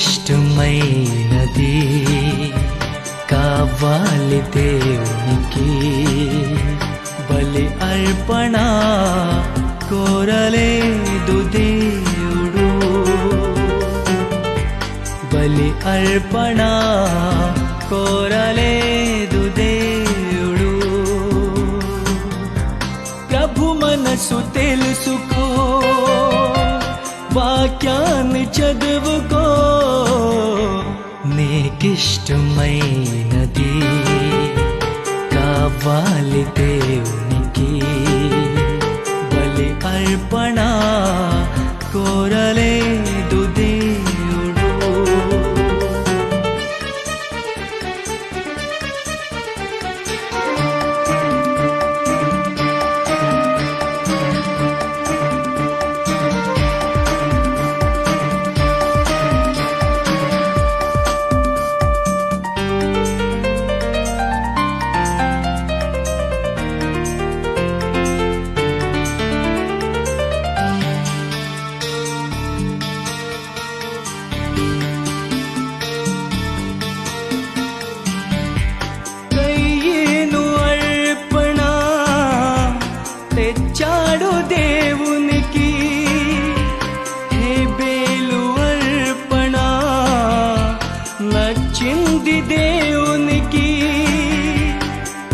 నీకిష్టమైనది కావాలి దేవునికి, బలి అర్పణ కోరలేదు దేవుడు, బలి అర్పణ కోరలేదు దేవుడు. ప్రభు మనసు తెలుసుకో, వాక్యాన్ని చదువుకో, నీకిష్టమైనది కావాలి దేవునికి, బలి అర్పణ కోరలేదు దేవుడు. తెచ్చాడు దేవునికి హేబేలు అర్పణ, నచ్చింది దేవునికి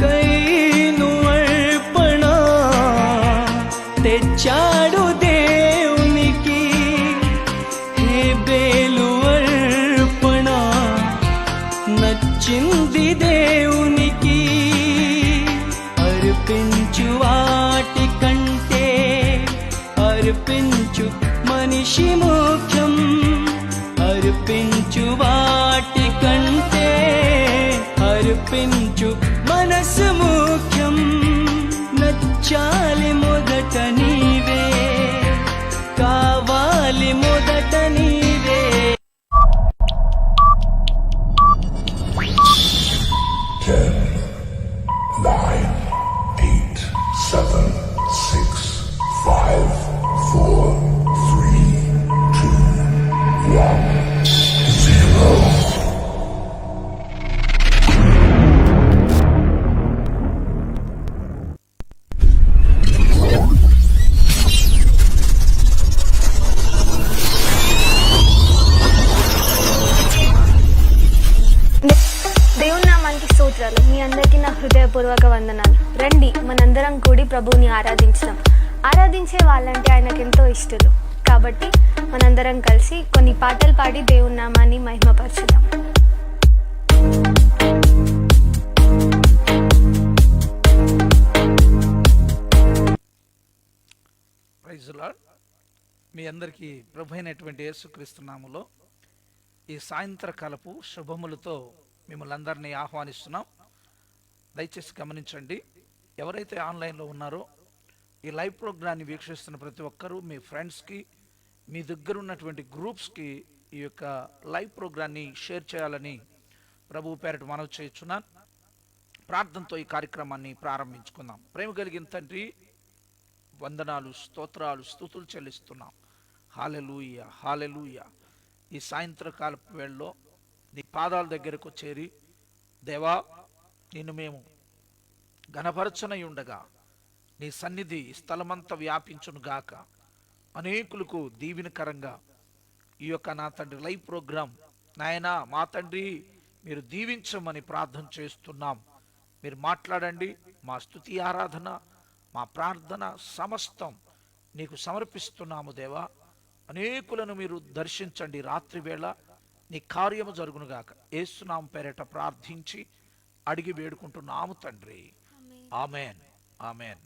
కయీను అర్పణ. తెచ్చాడు దేవునికి హేబేలు అర్పణ, నచ్చింది దేవునికి. అర్పించు వాటి కంటే అర్పించు మనిషి ముఖ్యం, అర్పించు వాటి కంటే అర్పించు మనసు ముఖ్యం. నచ్చాలి మొదట నీవే, కావాలి మొదట నీవే. 10, 9, 8, 7, 6, 5, 4, 3, 2, 1, 0. దేవుని నామానికి స్తోత్రాలు. మీ అందరికీ నా హృదయపూర్వక వందనాలు. రండి మనందరం కూడి ప్రభువుని ఆరాధించడం. ఆరాధించే వాళ్ళంటే ఆయనకు ఎంతో ఇష్టలు. కాబట్టి మనందరం కలిసి కొన్ని పాటలు పాడి దేవుని నామాన్ని మహిమపరచుదాం. Praise lord. మీ అందరికీ ప్రభు అయినటువంటి యేసుక్రీస్తు నామములో ఈ సాయంత్రకాలపు శుభములతో మిమ్మల్ని అందరినీ ఆహ్వానిస్తున్నాం. దయచేసి గమనించండి, ఎవరైతే ఆన్లైన్లో ఉన్నారో ఈ లైవ్ ప్రోగ్రాన్ని వీక్షిస్తున్న ప్రతి ఒక్కరూ మీ ఫ్రెండ్స్కి, మీ దగ్గర ఉన్నటువంటి గ్రూప్స్కి ఈ యొక్క లైవ్ ప్రోగ్రాన్ని షేర్ చేయాలని ప్రభు పేరట మనవి చేస్తున్నాను. ప్రార్థనతో ఈ కార్యక్రమాన్ని ప్రారంభించుకుందాం. ప్రేమ కలిగిన తండ్రి, వందనాలు, స్తోత్రాలు, స్తుతులు చెల్లిస్తున్నాం. హల్లెలూయా, హల్లెలూయా. ఈ సాయంత్రకాలపు వేళలో నీ పాదాల దగ్గరకు చేరి, దేవా నిన్ను మేము ఘనపరచనై ఉండగా నీ సన్నిధి స్థలమంతా వ్యాపించును గాక. అనేకులకు దీవెనకరంగా ఈ యొక్క నా తండ్రి లైవ్ ప్రోగ్రాం నాయనా మా తండ్రి మీరు దీవించమని ప్రార్థన చేస్తున్నాం. మీరు మాట్లాడండి. మా స్తుతి ఆరాధన, మా ప్రార్థన సమస్తం నీకు సమర్పిస్తున్నాము దేవా. అనేకులను మీరు దర్శించండి. రాత్రి వేళ నీ కార్యము జరుగునుగాక. యేసునామ పేరట ప్రార్థించి అడిగి వేడుకుంటున్నాము తండ్రి. Amen, amen.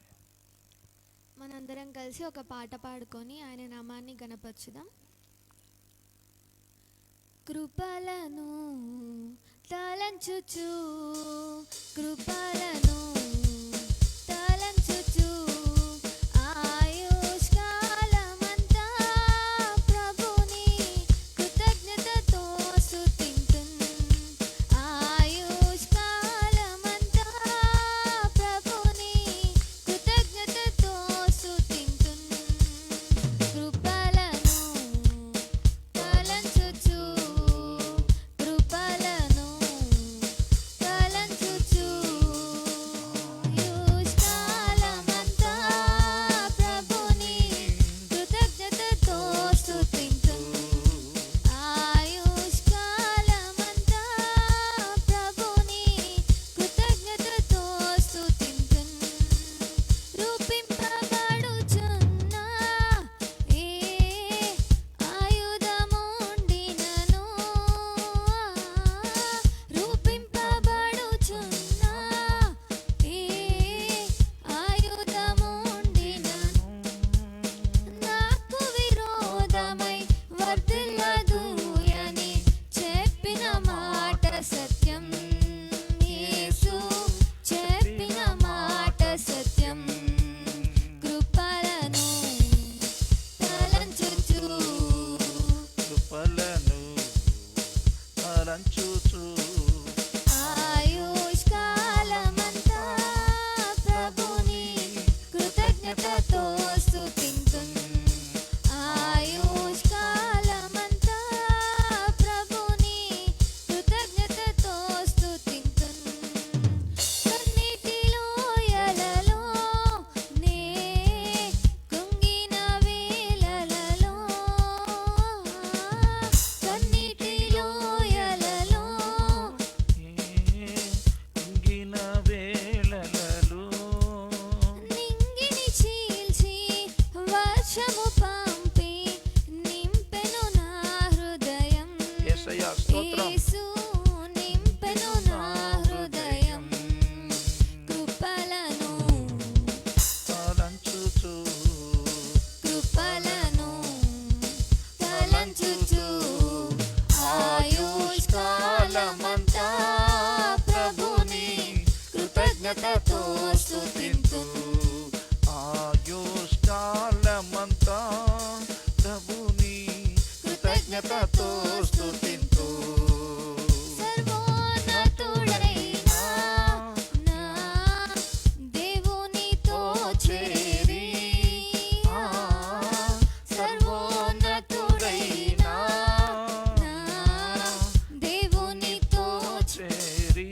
మనందరం కలిసి ఒక పాట పాడుకొని ఆయన నామాన్ని గణపరచుదాం. కృపలను తలంచుచు, కృపలను తలంచుచు, ఆయుష్కాలమంతా ప్రభుని కృతజ్ఞతతో స్తుతింతున్. ఆయుష్కాలమంతా ప్రభుని కృతజ్ఞతతో స్తుతింతున్. కృపలను తలంచుచు కృతజ్ఞతతో స్తుతింతు. ఆయుష్కాలమంతా ప్రభుని కృతజ్ఞతతో స్తుతింతు. సర్వోన్నతుడైన నా దేవునితో చేరి, సర్వోన్నతుడైన నా దేవునితో చేరి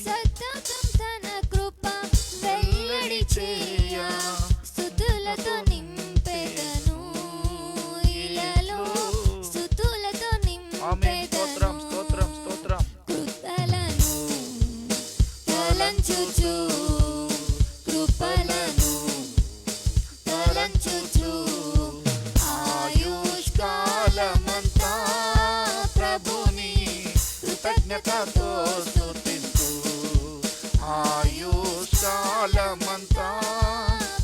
సతతం తన కృప వెల్లడి చేయ, స్తుతులతో నింపెదను ఇలలో, స్తుతులతో ఆమేన్. స్తోత్రం నింపెదను. స్తోత్రం స్తోత్రం. కృపలను తలంచుచు, కృపలను తలంచుచు, ఆయుష్కాలమంతా ప్రభుని కృతజ్ఞతతో స్తుతింతు. ఆయుష్కాలమంతా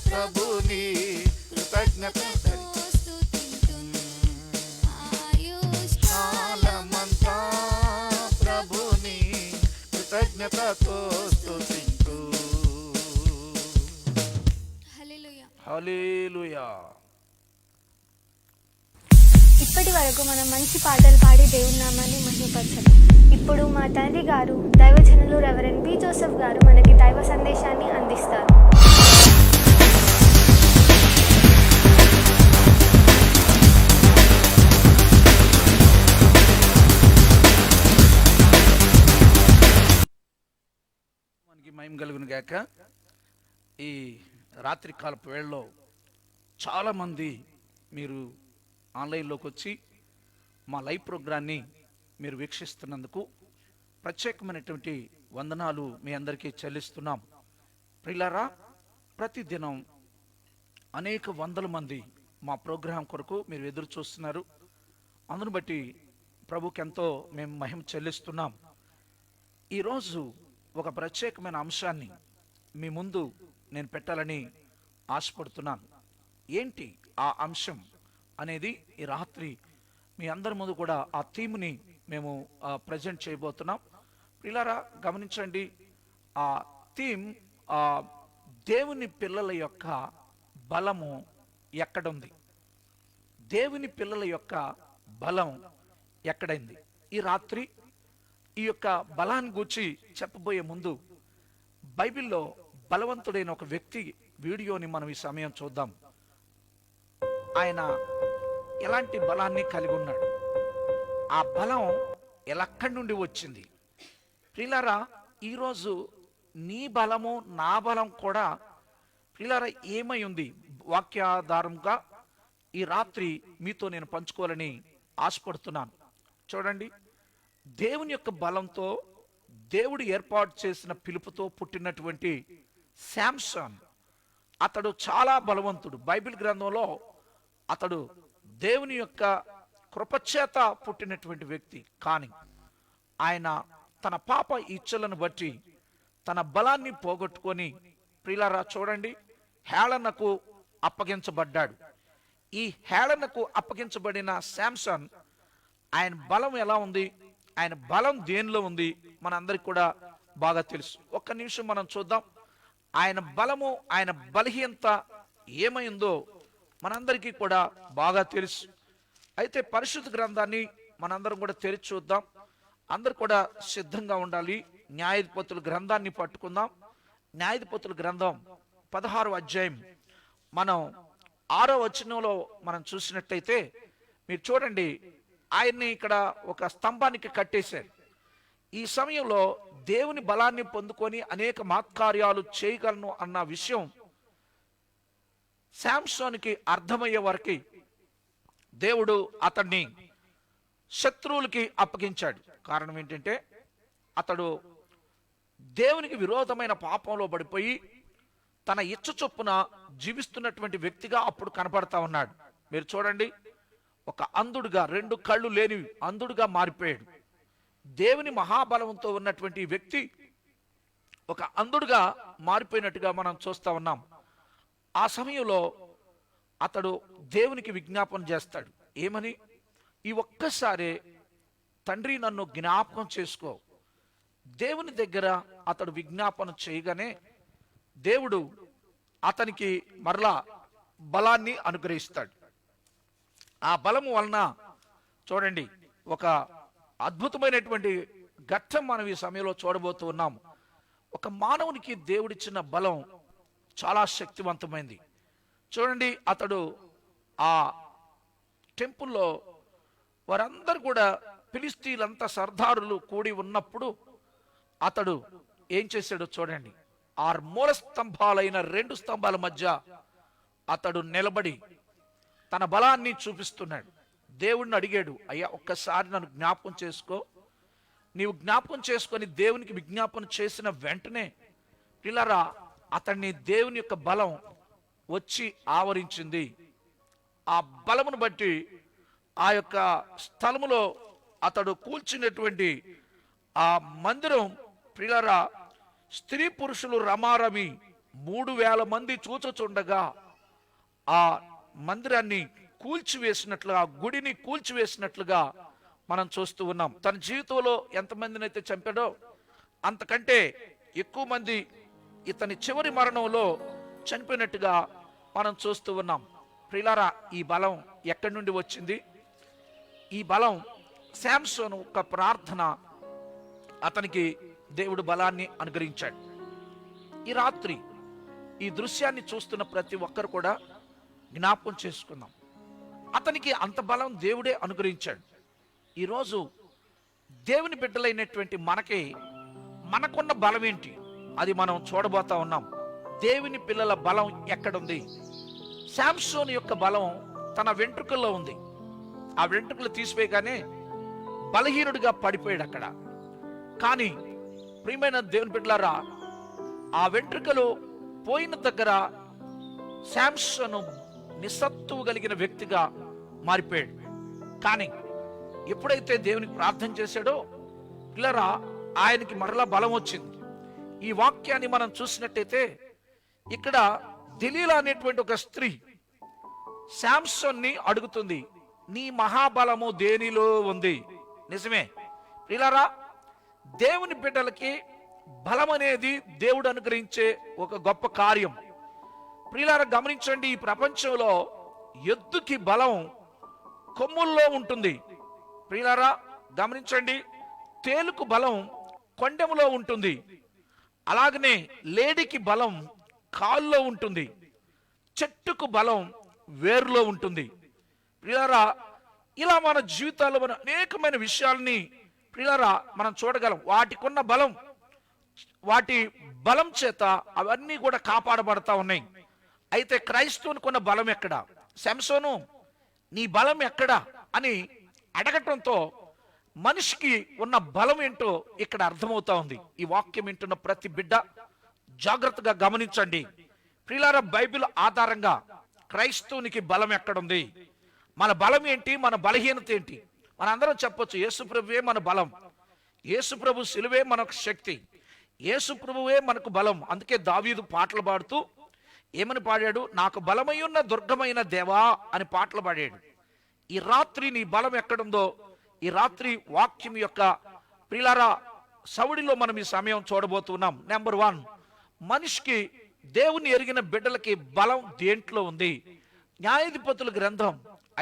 ప్రభుని కృతజ్ఞతతో కాలమంతా ప్రభుని కృతజ్ఞతతో స్తుతింతు. హల్లెలూయా. హల్లెలూయా. ఇప్పటి వరకు మనం మంచి పాటలు పాడి దేవుని నామాన్ని మహిమపరచాలి. ఇప్పుడు మా తండ్రి గారు దైవజనులు రెవరెండ్ బి జోసెఫ్ గారు మనకి దైవ సందేశాన్ని అందిస్తారు. మనకి మహిమ కలుగును గాక. ఈ రాత్రి కాలపు వేళలో చాలామంది మీరు ఆన్లైన్లోకి వచ్చి మా లైవ్ ప్రోగ్రాన్ని మీరు వీక్షిస్తున్నందుకు ప్రత్యేకమైనటువంటి వందనాలు మీ అందరికీ చెల్లిస్తున్నాం. ప్రియులారా, ప్రతిదినం అనేక వందల మంది మా ప్రోగ్రాం కొరకు మీరు ఎదురు చూస్తున్నారు. అందును బట్టి ప్రభుకి ఎంతో మేము మహిమ చెల్లిస్తున్నాం. ఈరోజు ఒక ప్రత్యేకమైన అంశాన్ని మీ ముందు నేను పెట్టాలని ఆశపడుతున్నాను. ఏంటి ఆ అంశం అనేది ఈ రాత్రి మీ అందరి ముందు కూడా ఆ థీమ్ని మేము ప్రజెంట్ చేయబోతున్నాం. పిల్లరా గమనించండి, ఆ థీమ్ దేవుని పిల్లల యొక్క బలము ఎక్కడుంది, దేవుని పిల్లల యొక్క బలం ఎక్కడైంది. ఈ రాత్రి ఈ యొక్క బలాన్ని గూర్చి చెప్పబోయే ముందు బైబిల్లో బలవంతుడైన ఒక వ్యక్తి వీడియోని మనం ఈ సమయం చూద్దాం. ఆయన ఎలాంటి బలాన్ని కలిగి ఉన్నాడు, ఆ బలం ఎక్కడి నుండి వచ్చింది. ప్రియులారా, ఈరోజు నీ బలము నా బలం కూడా ప్రియులారా ఏమై ఉంది వాక్యాధారంగా ఈ రాత్రి మీతో నేను పంచుకోవాలని ఆశపడుతున్నాను. చూడండి, దేవుని యొక్క బలంతో దేవుడు ఏర్పాటు చేసిన పిలుపుతో పుట్టినటువంటి శాంసన్, అతడు చాలా బలవంతుడు. బైబిల్ గ్రంథంలో అతడు దేవుని యొక్క కృపచేత పుట్టినటువంటి వ్యక్తి. కానీ ఆయన తన పాప ఇచ్చలను బట్టి తన బలాన్ని పోగొట్టుకొని ప్రియులారా చూడండి హేళనకు అప్పగించబడ్డాడు. ఈ హేళనకు అప్పగించబడిన శాంసన్, ఆయన బలం ఎలా ఉంది, ఆయన బలం దేనిలో ఉంది మనందరికి కూడా బాగా తెలుసు. ఒక్క నిమిషం మనం చూద్దాం. ఆయన బలము, ఆయన బలహీనత ఏమైందో మనందరికీ కూడా బాగా తెలుసు. అయితే పరిశుద్ధ గ్రంథాన్ని మనందరం కూడా తెరిచి చూద్దాం. అందరు కూడా సిద్ధంగా ఉండాలి. న్యాయాధిపతుల గ్రంథాన్ని పట్టుకుందాం. న్యాయాధిపతుల గ్రంథం 16వ అధ్యాయం మనం 6వ వచనంలో మనం చూసినట్టయితే మీరు చూడండి, ఆయన్ని ఇక్కడ ఒక స్తంభానికి కట్టేశారు. ఈ సమయంలో దేవుని బలాన్ని పొందుకొని అనేక మహత్కార్యాలు చేయగలను అన్న విషయం శాంసోనికి అర్థమయ్యే వరకు దేవుడు అతన్ని శత్రువులకి అప్పగించాడు. కారణం ఏంటంటే అతడు దేవునికి విరోధమైన పాపంలో పడిపోయి తన ఇచ్చ చొప్పున జీవిస్తున్నటువంటి వ్యక్తిగా అప్పుడు కనపడతా ఉన్నాడు. మీరు చూడండి, ఒక అంధుడుగా, 2 కళ్ళు లేని అంధుడుగా మారిపోయాడు. దేవుని మహాబలంతో ఉన్నటువంటి వ్యక్తి ఒక అంధుడుగా మారిపోయినట్టుగా మనం చూస్తా ఉన్నాం. ఆ సమయంలో అతడు దేవునికి విజ్ఞాపన చేస్తాడు. ఏమని? ఈ ఒక్కసారి తండ్రి నన్ను జ్ఞాపకం చేసుకో, దేవుని దగ్గర అతడు విజ్ఞాపన చేయగానే దేవుడు అతనికి మరలా బలాన్ని అనుగ్రహిస్తాడు. ఆ బలము వలన చూడండి ఒక అద్భుతమైనటువంటి ఘట్టం మనం ఈ సమయంలో చూడబోతూ ఉన్నాము. ఒక మానవునికి దేవుడిచ్చిన బలం చాలా శక్తివంతమైంది. చూడండి, అతడు ఆ టెంపుల్లో వారందరూ కూడా ఫిలిస్తీన్లంతా సర్దారులు కూడి ఉన్నప్పుడు అతడు ఏం చేశాడో చూడండి. ఆ మూల స్తంభాలైన 2 స్తంభాల మధ్య అతడు నిలబడి తన బలాన్ని చూపిస్తున్నాడు. దేవుణ్ణి అడిగాడు, అయ్యా ఒక్కసారి నన్ను జ్ఞాపకం చేసుకో. నీవు జ్ఞాపకం చేసుకొని దేవునికి విజ్ఞాపన చేసిన వెంటనే పిల్లరా అతన్ని దేవుని యొక్క బలం వచ్చి ఆవరించింది. ఆ బలమును బట్టి ఆ యొక్క స్థలములో అతడు కూల్చినటువంటి ఆ మందిరం పిల్లరా స్త్రీ పురుషులు రమారమి 3000 మంది చూచుచుండగా ఆ మందిరాన్ని కూల్చివేసినట్లుగా, గుడిని కూల్చివేసినట్లుగా మనం చూస్తూ ఉన్నాం. తన జీవితంలో ఎంతమందిని అయితే చంపాడో అంతకంటే ఎక్కువ మంది ఇతని చివరి మరణంలో చనిపోయినట్టుగా మనం చూస్తూ ఉన్నాం. ప్రియులారా, ఈ బలం ఎక్కడి నుండి వచ్చింది? ఈ బలం శాంసోను ఒక ప్రార్థన అతనికి దేవుడు బలాన్ని అనుగ్రహించాడు. ఈ రాత్రి ఈ దృశ్యాన్ని చూస్తున్న ప్రతి ఒక్కరు కూడా జ్ఞాపకం చేసుకుందాం, అతనికి అంత బలం దేవుడే అనుగ్రహించాడు. ఈరోజు దేవుని బిడ్డలైనటువంటి మనకున్న బలం ఏంటి? అది మనం చూడబోతా ఉన్నాం. దేవుని పిల్లల బలం ఎక్కడుంది? శాంసోను యొక్క బలం తన వెంట్రుకల్లో ఉంది. ఆ వెంట్రుకలు తీసివేయగానే బలహీనుడిగా పడిపోయాడు అక్కడ. కానీ ప్రియమైన దేవుని బిడ్డలారా, ఆ వెంట్రుకలు పోయిన దగ్గర శాంసోను నిస్సత్తువు కలిగిన వ్యక్తిగా మారిపోయాడు. కానీ ఎప్పుడైతే దేవునికి ప్రార్థన చేశాడో పిల్లరా ఆయనకి మరలా బలం వచ్చింది. ఈ వాక్యాన్ని మనం చూసినట్టయితే ఇక్కడ దెలీలా అనేటువంటి ఒక స్త్రీ శాంసోన్ని అడుగుతుంది, నీ మహాబలము దేనిలో ఉంది? నిజమే పిల్లరా, దేవుని బిడ్డలకి బలం అనేది దేవుడు అనుగ్రహించే ఒక గొప్ప కార్యం. ప్రియులారా గమనించండి, ఈ ప్రపంచంలో ఎద్దుకి బలం కొమ్ముల్లో ఉంటుంది. ప్రియులారా గమనించండి, తేలుకు బలం కొండెములో ఉంటుంది. అలాగనే లేడికి బలం కాల్లో ఉంటుంది. చెట్టుకు బలం వేరులో ఉంటుంది. ప్రియులారా ఇలా మన జీవితాల్లో మన అనేకమైన విషయాల్ని ప్రియులారా మనం చూడగలం. వాటికున్న బలం, వాటి బలం చేత అవన్నీ కూడా కాపాడబడతా ఉన్నాయి. అయితే క్రైస్తవునికి ఉన్న బలం ఎక్కడ? శాంసోను నీ బలం ఎక్కడా అని అడగటంతో మనిషికి ఉన్న బలం ఏంటో ఇక్కడ అర్థమవుతా ఉంది. ఈ వాక్యం వింటున్న ప్రతి బిడ్డ జాగ్రత్తగా గమనించండి. ప్రియులారా బైబిల్ ఆధారంగా క్రైస్తవునికి బలం ఎక్కడుంది? మన బలం ఏంటి? మన బలహీనత ఏంటి? మనందరం చెప్పొచ్చు, యేసు ప్రభువే మన బలం, యేసు ప్రభు సిలువే మనకు శక్తి, యేసు ప్రభువే మనకు బలం. అందుకే దావీదు పాటలు పాడుతూ ఏమని పాడాడు? నాకు బలమయ్యున్న దుర్గమైన దేవా అని పాటలు పాడాడు. ఈ రాత్రి నీ బలం ఎక్కడుందో ఈ రాత్రి వాక్యం యొక్క ప్రియులారా సవుడిలో మనం ఈ సమయం చూడబోతున్నాం. నెంబర్ 1, మనిషికి దేవుని ఎరిగిన బిడ్డలకి బలం దేంట్లో ఉంది? న్యాయాధిపతుల గ్రంథం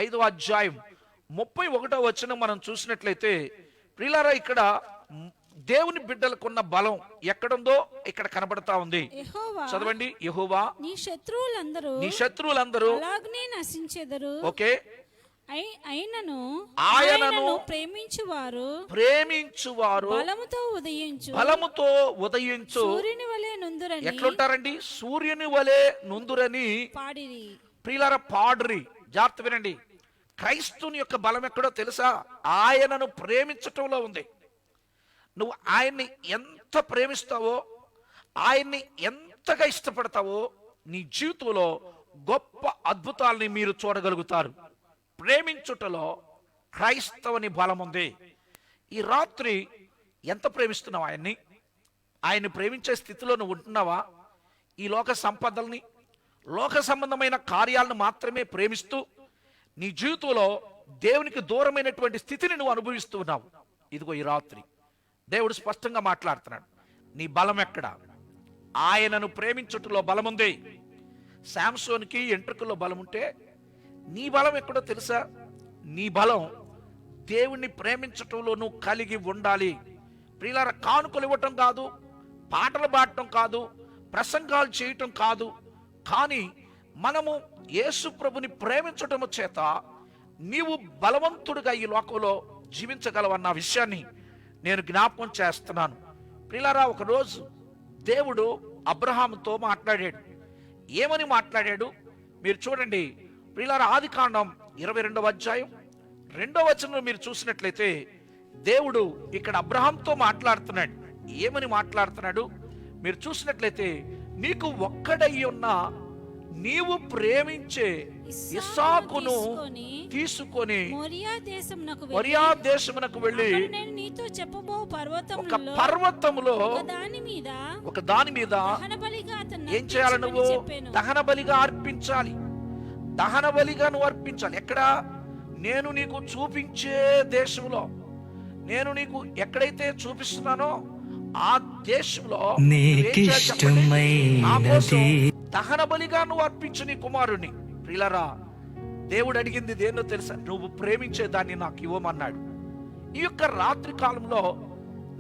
5వ అధ్యాయం 31వ వచనం మనం చూసినట్లయితే ప్రియులారా ఇక్కడ దేవుని బిడ్డలకున్న బలం ఎక్కడుందో ఇక్కడ కనబడతా ఉంది. చదవండి. యెహోవా నీ శత్రువులందరూ అలాగనే నశించెదరు. ఓకే. ఆయనను ప్రేమించువారు బలముతో ఉదయించు సూర్యుని వలె నుందురని. ఎట్లుంటారండి? సూర్యుని వలె నుందురని పాడిరి. ప్రియులారా పాడ్రి. జాగ్రత్త వినండి. క్రైస్తవుని యొక్క బలం ఎక్కడో తెలుసా? ఆయనను ప్రేమించటంలో ఉంది. నువ్వు ఆయన్ని ఎంత ప్రేమిస్తావో, ఆయన్ని ఎంతగా ఇష్టపడతావో నీ జీవితంలో గొప్ప అద్భుతాలని మీరు చూడగలుగుతారు. ప్రేమించుటలో క్రైస్తవుని బలం ఉంది. ఈ రాత్రి ఎంత ప్రేమిస్తున్నావు ఆయన్ని? ఆయన్ని ప్రేమించే స్థితిలో నువ్వు ఉంటున్నావా? ఈ లోక సంపదల్ని, లోక సంబంధమైన కార్యాలను మాత్రమే ప్రేమిస్తూ నీ జీవితంలో దేవునికి దూరమైనటువంటి స్థితిని నువ్వు అనుభవిస్తూ ఉన్నావు. ఇదిగో ఈ రాత్రి దేవుడు స్పష్టంగా మాట్లాడుతున్నాడు. నీ బలం ఎక్కడ? ఆయనను ప్రేమించుటలో బలముంది. శాంసోన్కి ఎంట్రుకల్లో బలం ఉంటే నీ బలం ఎక్కడో తెలుసా? నీ బలం దేవుణ్ణి ప్రేమించటంలో నువ్వు కలిగి ఉండాలి. ప్రియులారా, కానుకలు ఇవ్వటం కాదు, పాటలు పాడటం కాదు, ప్రసంగాలు చేయటం కాదు, కానీ మనము యేసు ప్రభుని ప్రేమించటము చేత నీవు బలవంతుడిగా ఈ లోకంలో జీవించగలవన్న విషయాన్ని నేను జ్ఞాపకం చేస్తున్నాను. ప్రియులారా, ఒకరోజు దేవుడు అబ్రహాముతో మాట్లాడాడు. ఏమని మాట్లాడాడు మీరు చూడండి. ప్రియులారా, ఆదికాండం 22వ అధ్యాయం 2వ వచనంలో మీరు చూసినట్లయితే దేవుడు ఇక్కడ అబ్రహాంతో మాట్లాడుతున్నాడు. ఏమని మాట్లాడుతున్నాడు మీరు చూసినట్లయితే, నీకు ఒక్కడై ఉన్న నీవు ప్రేమించే ఇస్సాకును తీసుకొని మొరియా దేశమునకు వెళ్ళి నేను నీతో చెప్పబో ఒక పర్వతములో ఒక దాని మీద ఏం చేయాలి? నువ్వు దహన బలిగా అర్పించాలి. దహన బలిగా నువ్వు అర్పించాలి. ఎక్కడ? నేను నీకు చూపించే దేశంలో, నేను నీకు ఎక్కడైతే చూపిస్తున్నానో ఆ దేశంలో దహన బలిగా నువ్వు అర్పించు నీ కుమారుని. ప్రియులారా, దేవుడు అడిగింది దేన్నో తెలుసా? నువ్వు ప్రేమించే దాన్ని నాకు ఇవ్వమన్నాడు. ఈ యొక్క రాత్రి కాలంలో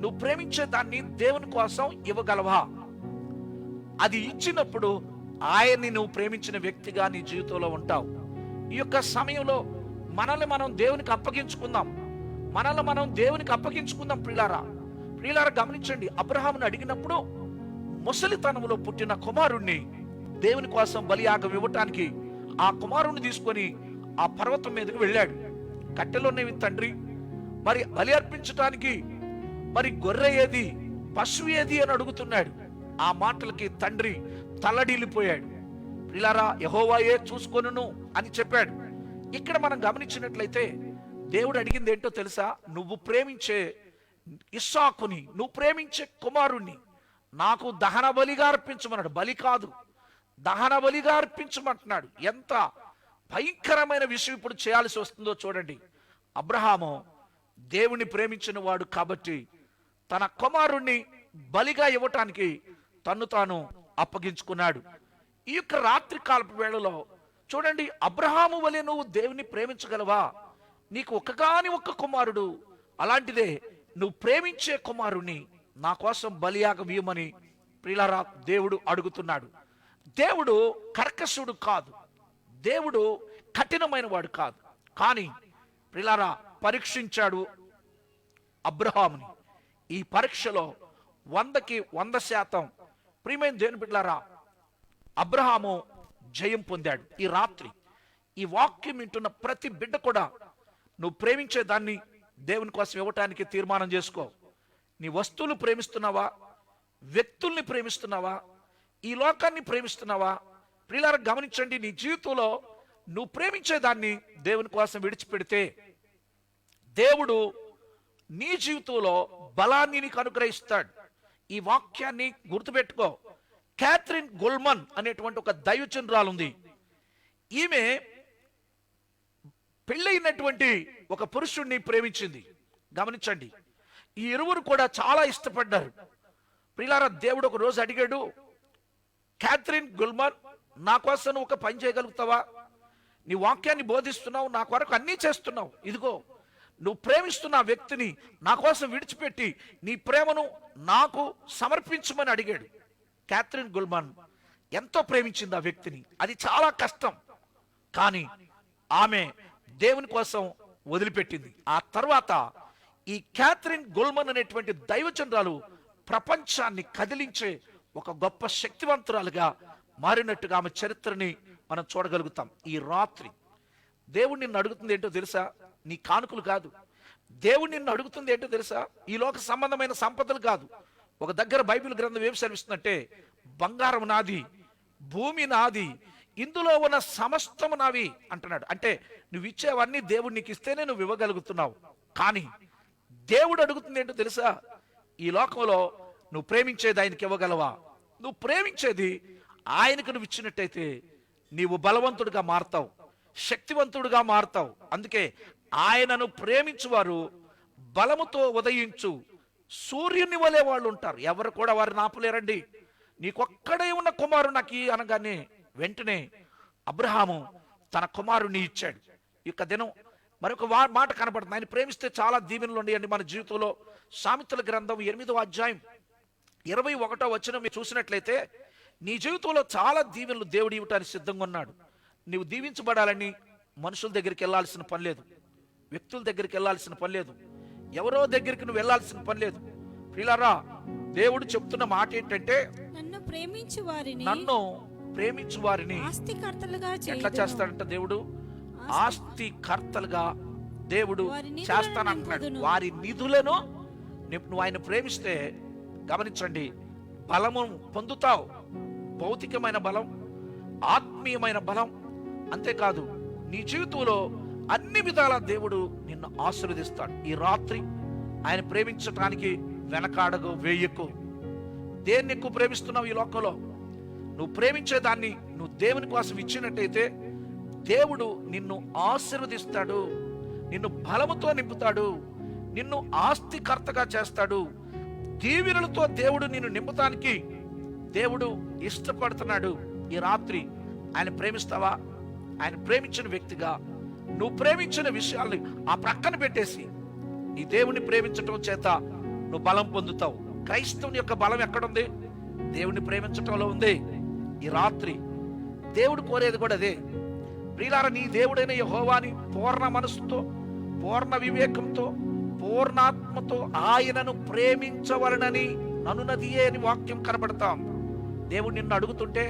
నువ్వు ప్రేమించే దాన్ని దేవుని కోసం ఇవ్వగలవా? అది ఇచ్చినప్పుడు ఆయన్ని నువ్వు ప్రేమించిన వ్యక్తిగా నీ జీవితంలో ఉంటావు. ఈ యొక్క సమయంలో మనల్ని మనం దేవునికి అప్పగించుకుందాం. ప్రియులారా, గమనించండి. అబ్రహామును అడిగినప్పుడు ముసలితనములో పుట్టిన కుమారుణ్ణి దేవుని కోసం బలియాగం ఇవ్వటానికి ఆ కుమారుణ్ణి తీసుకొని ఆ పర్వతం మీదకి వెళ్ళాడు. కట్టెలోనేవి తండ్రి, మరి బలి అర్పించటానికి మరి గొర్రె ఏది, పశువు ఏది అని అడుగుతున్నాడు. ఆ మాటలకి తండ్రి తల్లడిల్లిపోయాడు. ప్రియులారా, యెహోవాయే చూసుకొనును అని చెప్పాడు. ఇక్కడ మనం గమనించినట్లయితే దేవుడు అడిగింది ఏంటో తెలుసా? నువ్వు ప్రేమించే ఇస్సాకుని, నువ్వు ప్రేమించే కుమారుణ్ణి నాకు దహన బలిగా అర్పించమన్నాడు. బలి కాదు, దహన బలిగా అర్పించమంటున్నాడు. ఎంత భయంకరమైన విషయం ఇప్పుడు చేయాల్సి వస్తుందో చూడండి. అబ్రహాము దేవుణ్ణి ప్రేమించిన వాడు కాబట్టి తన కుమారుణ్ణి బలిగా ఇవ్వటానికి తన్ను తాను అప్పగించుకున్నాడు. ఈ యొక్క రాత్రి కాలపు వేళలో చూడండి, అబ్రహాము వలె నువ్వు దేవుని ప్రేమించగలవా? నీకు ఒక్కగాని ఒక్క కుమారుడు, అలాంటిదే నువ్వు ప్రేమించే కుమారుణ్ణి నా కోసం బలియాగం ఇవ్వమని ప్రియులారా దేవుడు అడుగుతున్నాడు. దేవుడు కర్కశుడు కాదు, దేవుడు కఠినమైన వాడు కాదు. కానీ ప్రియులారా పరీక్షించాడు అబ్రహాముని. ఈ పరీక్షలో 100కి 100% ప్రియమైన దేవుని బిడ్డలారా అబ్రహాము జయం పొందాడు. ఈ రాత్రి ఈ వాక్యం వింటున్న ప్రతి బిడ్డ కూడా నువ్వు ప్రేమించే దాన్ని దేవుని కోసం ఇవ్వటానికి తీర్మానం చేసుకో. నీ వస్తువులు ప్రేమిస్తున్నావా? వ్యక్తుల్ని ప్రేమిస్తున్నావా? ఈ లోకాన్ని ప్రేమిస్తున్నావా? ప్రియులారా గమనించండి, నీ జీవితంలో నువ్వు ప్రేమించే దాన్ని దేవుని కోసం విడిచిపెడితే దేవుడు నీ జీవితంలో బలాన్ని నీకు అనుగ్రహిస్తాడు. ఈ వాక్యాన్ని గుర్తుపెట్టుకో. క్యాథరిన్ గుల్మన్ అనేటువంటి ఒక దైవజనురాలు ఉంది. ఈమె పెళ్ళైనటువంటి ఒక పురుషుణ్ణి ప్రేమించింది. గమనించండి, ఈ ఇరువురు కూడా చాలా ఇష్టపడ్డారు. ప్రియులారా దేవుడు ఒక రోజు అడిగాడు, క్యాథరిన్ గుల్మన్, నా కోసం నువ్వు ఒక పని చేయగలుగుతావా? నీ వాక్యాన్ని బోధిస్తున్నావు, నా కొరకు అన్నీ చేస్తున్నావు, ఇదిగో నువ్వు ప్రేమిస్తున్న వ్యక్తిని నా కోసం విడిచిపెట్టి నీ ప్రేమను నాకు సమర్పించమని అడిగాడు. క్యాథరిన్ గుల్మన్ ఎంతో ప్రేమించింది ఆ వ్యక్తిని. అది చాలా కష్టం, కానీ ఆమె దేవుని కోసం వదిలిపెట్టింది. ఆ తర్వాత ఈ క్యాథరిన్ గుల్మన్ అనేటువంటి దైవజనురాలు ప్రపంచాన్ని కదిలించే ఒక గొప్ప శక్తివంతురాలుగా మారినట్టుగా ఆమె చరిత్రని మనం చూడగలుగుతాం. ఈ రాత్రి దేవుడు నిన్ను అడుగుతుంది ఏంటో తెలుసా? నీ కానుకలు కాదు. దేవుడు నిన్ను అడుగుతుంది ఏంటో తెలుసా? ఈ లోక సంబంధమైన సంపదలు కాదు. ఒక దగ్గర బైబిల్ గ్రంథం ఏం సెలవిస్తుందంటే, బంగారం నాది, భూమి నాది, ఇందులో ఉన్న సమస్తము నావి అంటున్నాడు. అంటే నువ్వు ఇచ్చేవన్నీ దేవుడు నీకు ఇస్తేనే నువ్వు ఇవ్వగలుగుతున్నావు. కానీ దేవుడు అడుగుతుంది ఏంటో తెలుసా? ఈ లోకంలో నువ్వు ప్రేమించేది ఆయనకి ఇవ్వగలవా? నువ్వు ప్రేమించేది ఆయనకు నువ్వు ఇచ్చినట్టయితే నీవు బలవంతుడిగా మారతావు, శక్తివంతుడిగా మారతావు. అందుకే ఆయనను ప్రేమించువారు బలముతో ఉదయించు సూర్యుని వలె వాళ్ళు ఉంటారు, ఎవరు కూడా వారిని ఆపలేరండి. నీకొక్కడే ఉన్న కుమారుడు నాకు అనగానే వెంటనే అబ్రహాము తన కుమారుని ఇచ్చాడు. ఇక దినం మరొక మాట కనపడుతుంది, ఆయన ప్రేమిస్తే చాలా దీవెనలు ఉండేయండి మన జీవితంలో. సామెతల గ్రంథం 8వ అధ్యాయం 21వ వచనం మీరు చూసినట్లయితే, నీ జీవితంలో చాలా దీవెనలు దేవుడు ఇవ్వటానికి సిద్ధంగా ఉన్నాడు. నీవు దీవించబడాలని మనుషుల దగ్గరికి వెళ్ళాల్సిన పని లేదు, వ్యక్తుల దగ్గరికి వెళ్ళాల్సిన పని లేదు, ఎవరో దగ్గరికి నువ్వు వెళ్ళాల్సిన పని లేదు. ప్రియులారా, దేవుడు చెప్తున్న మాట ఏంటంటే, నన్ను ప్రేమించు వారిని ఆస్తికర్తలుగా ఎట్లా చేస్తాడంట దేవుడు? ఆస్తికర్తలుగా దేవుడు చేస్తానంటున్నాడు. వారి నిధులను నువ్వు ఆయన ప్రేమిస్తే గమనించండి, బలము పొందుతావు. భౌతికమైన బలం, ఆత్మీయమైన బలం, అంతేకాదు నీ జీవితంలో అన్ని విధాల దేవుడు నిన్ను ఆశీర్వదిస్తాడు. ఈ రాత్రి ఆయన ప్రేమించటానికి వెనకాడకు, వేయకు. దేన్ని ఎక్కువ ప్రేమిస్తున్నావు ఈ లోకంలో? నువ్వు ప్రేమించేదాన్ని నువ్వు దేవుని కోసం ఇచ్చినట్టయితే దేవుడు నిన్ను ఆశీర్వదిస్తాడు, నిన్ను బలముతో నింపుతాడు, నిన్ను ఆస్తికర్తగా చేస్తాడు. దీవెనలతో దేవుడు నిన్ను నింపుతానికి దేవుడు ఇష్టపడుతున్నాడు. ఈ రాత్రి ఆయన ప్రేమిస్తావా? ఆయన ప్రేమించిన వ్యక్తిగా నువ్వు ప్రేమించిన విషయాల్ని ఆ ప్రక్కన పెట్టేసి ఈ దేవుని ప్రేమించటం చేత నువ్వు బలం పొందుతావు. క్రైస్తవుని యొక్క బలం ఎక్కడుంది? దేవుని ప్రేమించటంలో ఉంది. ఈ రాత్రి దేవుడు కోరేది కూడా అదే. ప్రియులారా, నీ దేవుడైన యెహోవాని పూర్ణ మనసుతో, పూర్ణ వివేకంతో, పూర్ణాత్మతో ఆయనను ప్రేమించవలనని ననునదియే అని వాక్యం కనబడతాం. దేవుడు నిన్ను అడుగుతుంటే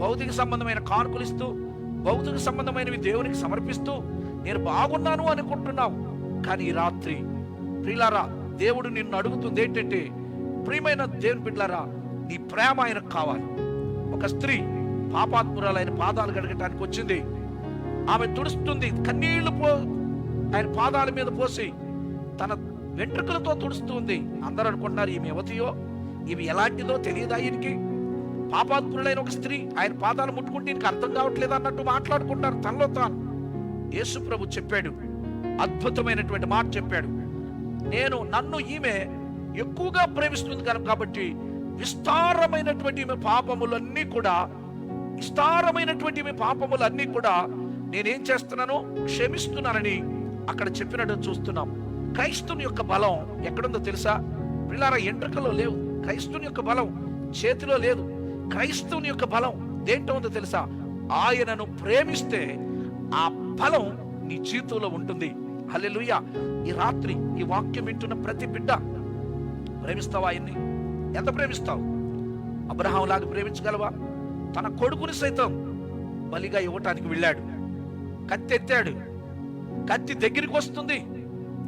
భౌతిక సంబంధమైన కానుకలు ఇస్తూ, భౌతిక సంబంధమైనవి దేవునికి సమర్పిస్తూ నేను బాగున్నాను అనుకుంటున్నావు. కానీ ఈ రాత్రి ప్రియులారా, దేవుడు నిన్ను అడుగుతుంది ఏంటంటే, ప్రియమైన దేవుని బిడ్డలారా, నీ ప్రేమ ఆయనకు కావాలి. ఒక స్త్రీ పాపాత్మురాలైన పాదాలు గడగటానికి వచ్చింది. ఆమె తుడుస్తుంది, కన్నీళ్లు ఆయన పాదాల మీద పోసి తన వెంట్రుకలతో తుడుస్తుంది. అందరూ అనుకుంటున్నారు ఈమె యువతియో, ఇవి ఎలాంటిదో తెలియదు. ఆయనకి పాపాత్ములైన ఒక స్త్రీ ఆయన పాదాలు ముట్టుకుంటే ఈయనకి అర్థం కావట్లేదు అన్నట్టు మాట్లాడుకుంటారు తనలో తాను. యేసు ప్రభు చెప్పాడు, అద్భుతమైనటువంటి మాట చెప్పాడు. నన్ను ఈమె ఎక్కువగా ప్రేమిస్తుంది కనుక, కాబట్టి విస్తారమైనటువంటి పాపములన్నీ కూడా నేనేం చేస్తున్నాను? క్షమిస్తున్నానని అక్కడ చెప్పినట్టు చూస్తున్నాం. క్రైస్తవుని యొక్క బలం ఎక్కడుందో తెలుసా? పిల్లారా, ఎంట్రుకలో లేవు. క్రైస్తవుని యొక్క బలం చేతిలో లేదు. క్రైస్తవుని యొక్క బలం దేంట్లో ఉందో తెలుసా? ఆయనను ప్రేమిస్తే ఆ బలం నీ జీవితంలో ఉంటుంది. హల్లెలూయా. ఈ రాత్రి ఈ వాక్యం వింటున్న ప్రతి బిడ్డ, ప్రేమిస్తావా ఆయన్ని? ఎంత ప్రేమిస్తావు? అబ్రహాం లాగా ప్రేమించగలవా? తన కొడుకుని సైతం బలిగా ఇవ్వటానికి వెళ్ళాడు. కత్తి ఎత్తాడు, కత్తి దగ్గరికి వస్తుంది.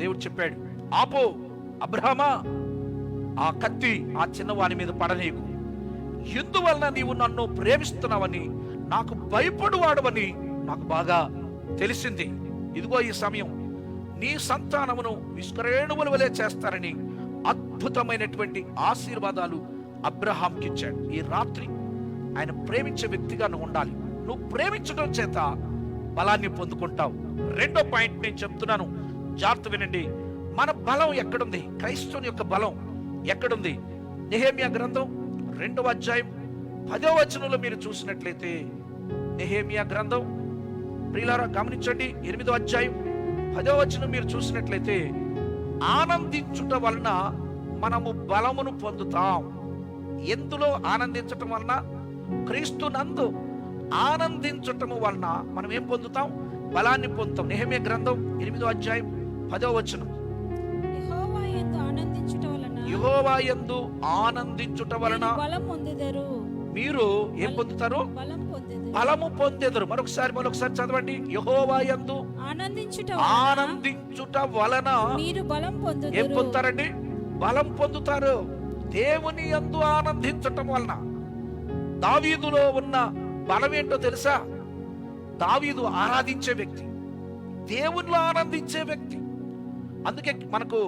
దేవుడు చెప్పాడు, ఆపో అబ్రహామా, ఆ కత్తి ఆ చిన్నవాని మీద పడనీకు. ఎందువలన నీవు నన్ను ప్రేమిస్తున్నావని, నాకు భయపడువాడవని నాకు బాగా తెలిసింది. ఇదిగో ఈ సమయం నీ సంతానమును విష్కరేణువుల వలె చేస్తారని అద్భుతమైనటువంటి ఆశీర్వాదాలు అబ్రహాంకి ఇచ్చాడు. ఈ రాత్రి ఆయన ప్రేమించే వ్యక్తిగా నువ్వు ఉండాలి. నువ్వు ప్రేమించడం చేత బలాన్ని పొందుకుంటావు. రెండో పాయింట్ నేను చెప్తున్నాను, జాగ్రత్త వినండి. మన బలం ఎక్కడుంది? క్రైస్తవుని యొక్క బలం ఎక్కడుంది? నెహెమ్యా గ్రంథం 2వ అధ్యాయం 10వ వచనంలో మీరు చూసినట్లయితే, నెహెమ్యా గ్రంథం ప్రియులారా గమనించండి, 8వ అధ్యాయం 10వ వచనం మీరు చూసినట్లయితే, ఆనందించుట వలన మనము బలమును పొందుతాం. ఎందులో ఆనందించటం వలన? క్రీస్తునందు ఆనందించటము వలన మనం ఏం పొందుతాం? బలాన్ని పొందుతాం. నెహెమ్యా గ్రంథం 8వ అధ్యాయం 10వ వచనం, యెహోవా యందు ఆనందించుట వలన మీరు ఏం పొందుతారు? బలము పొందెదరు. మరొకసారి చదవండి. యెహోవా యందు ఆనందించుట వలన ఏం పొందుతారండి? బలం పొందుతారు. దేవుని యందు ఆనందించటం వలన. దావీదులో ఉన్న బలం ఏంటో తెలుసా? దావీదు ఆరాధించే వ్యక్తి, దేవునిలో ఆనందించే వ్యక్తి. అందుకే మనకు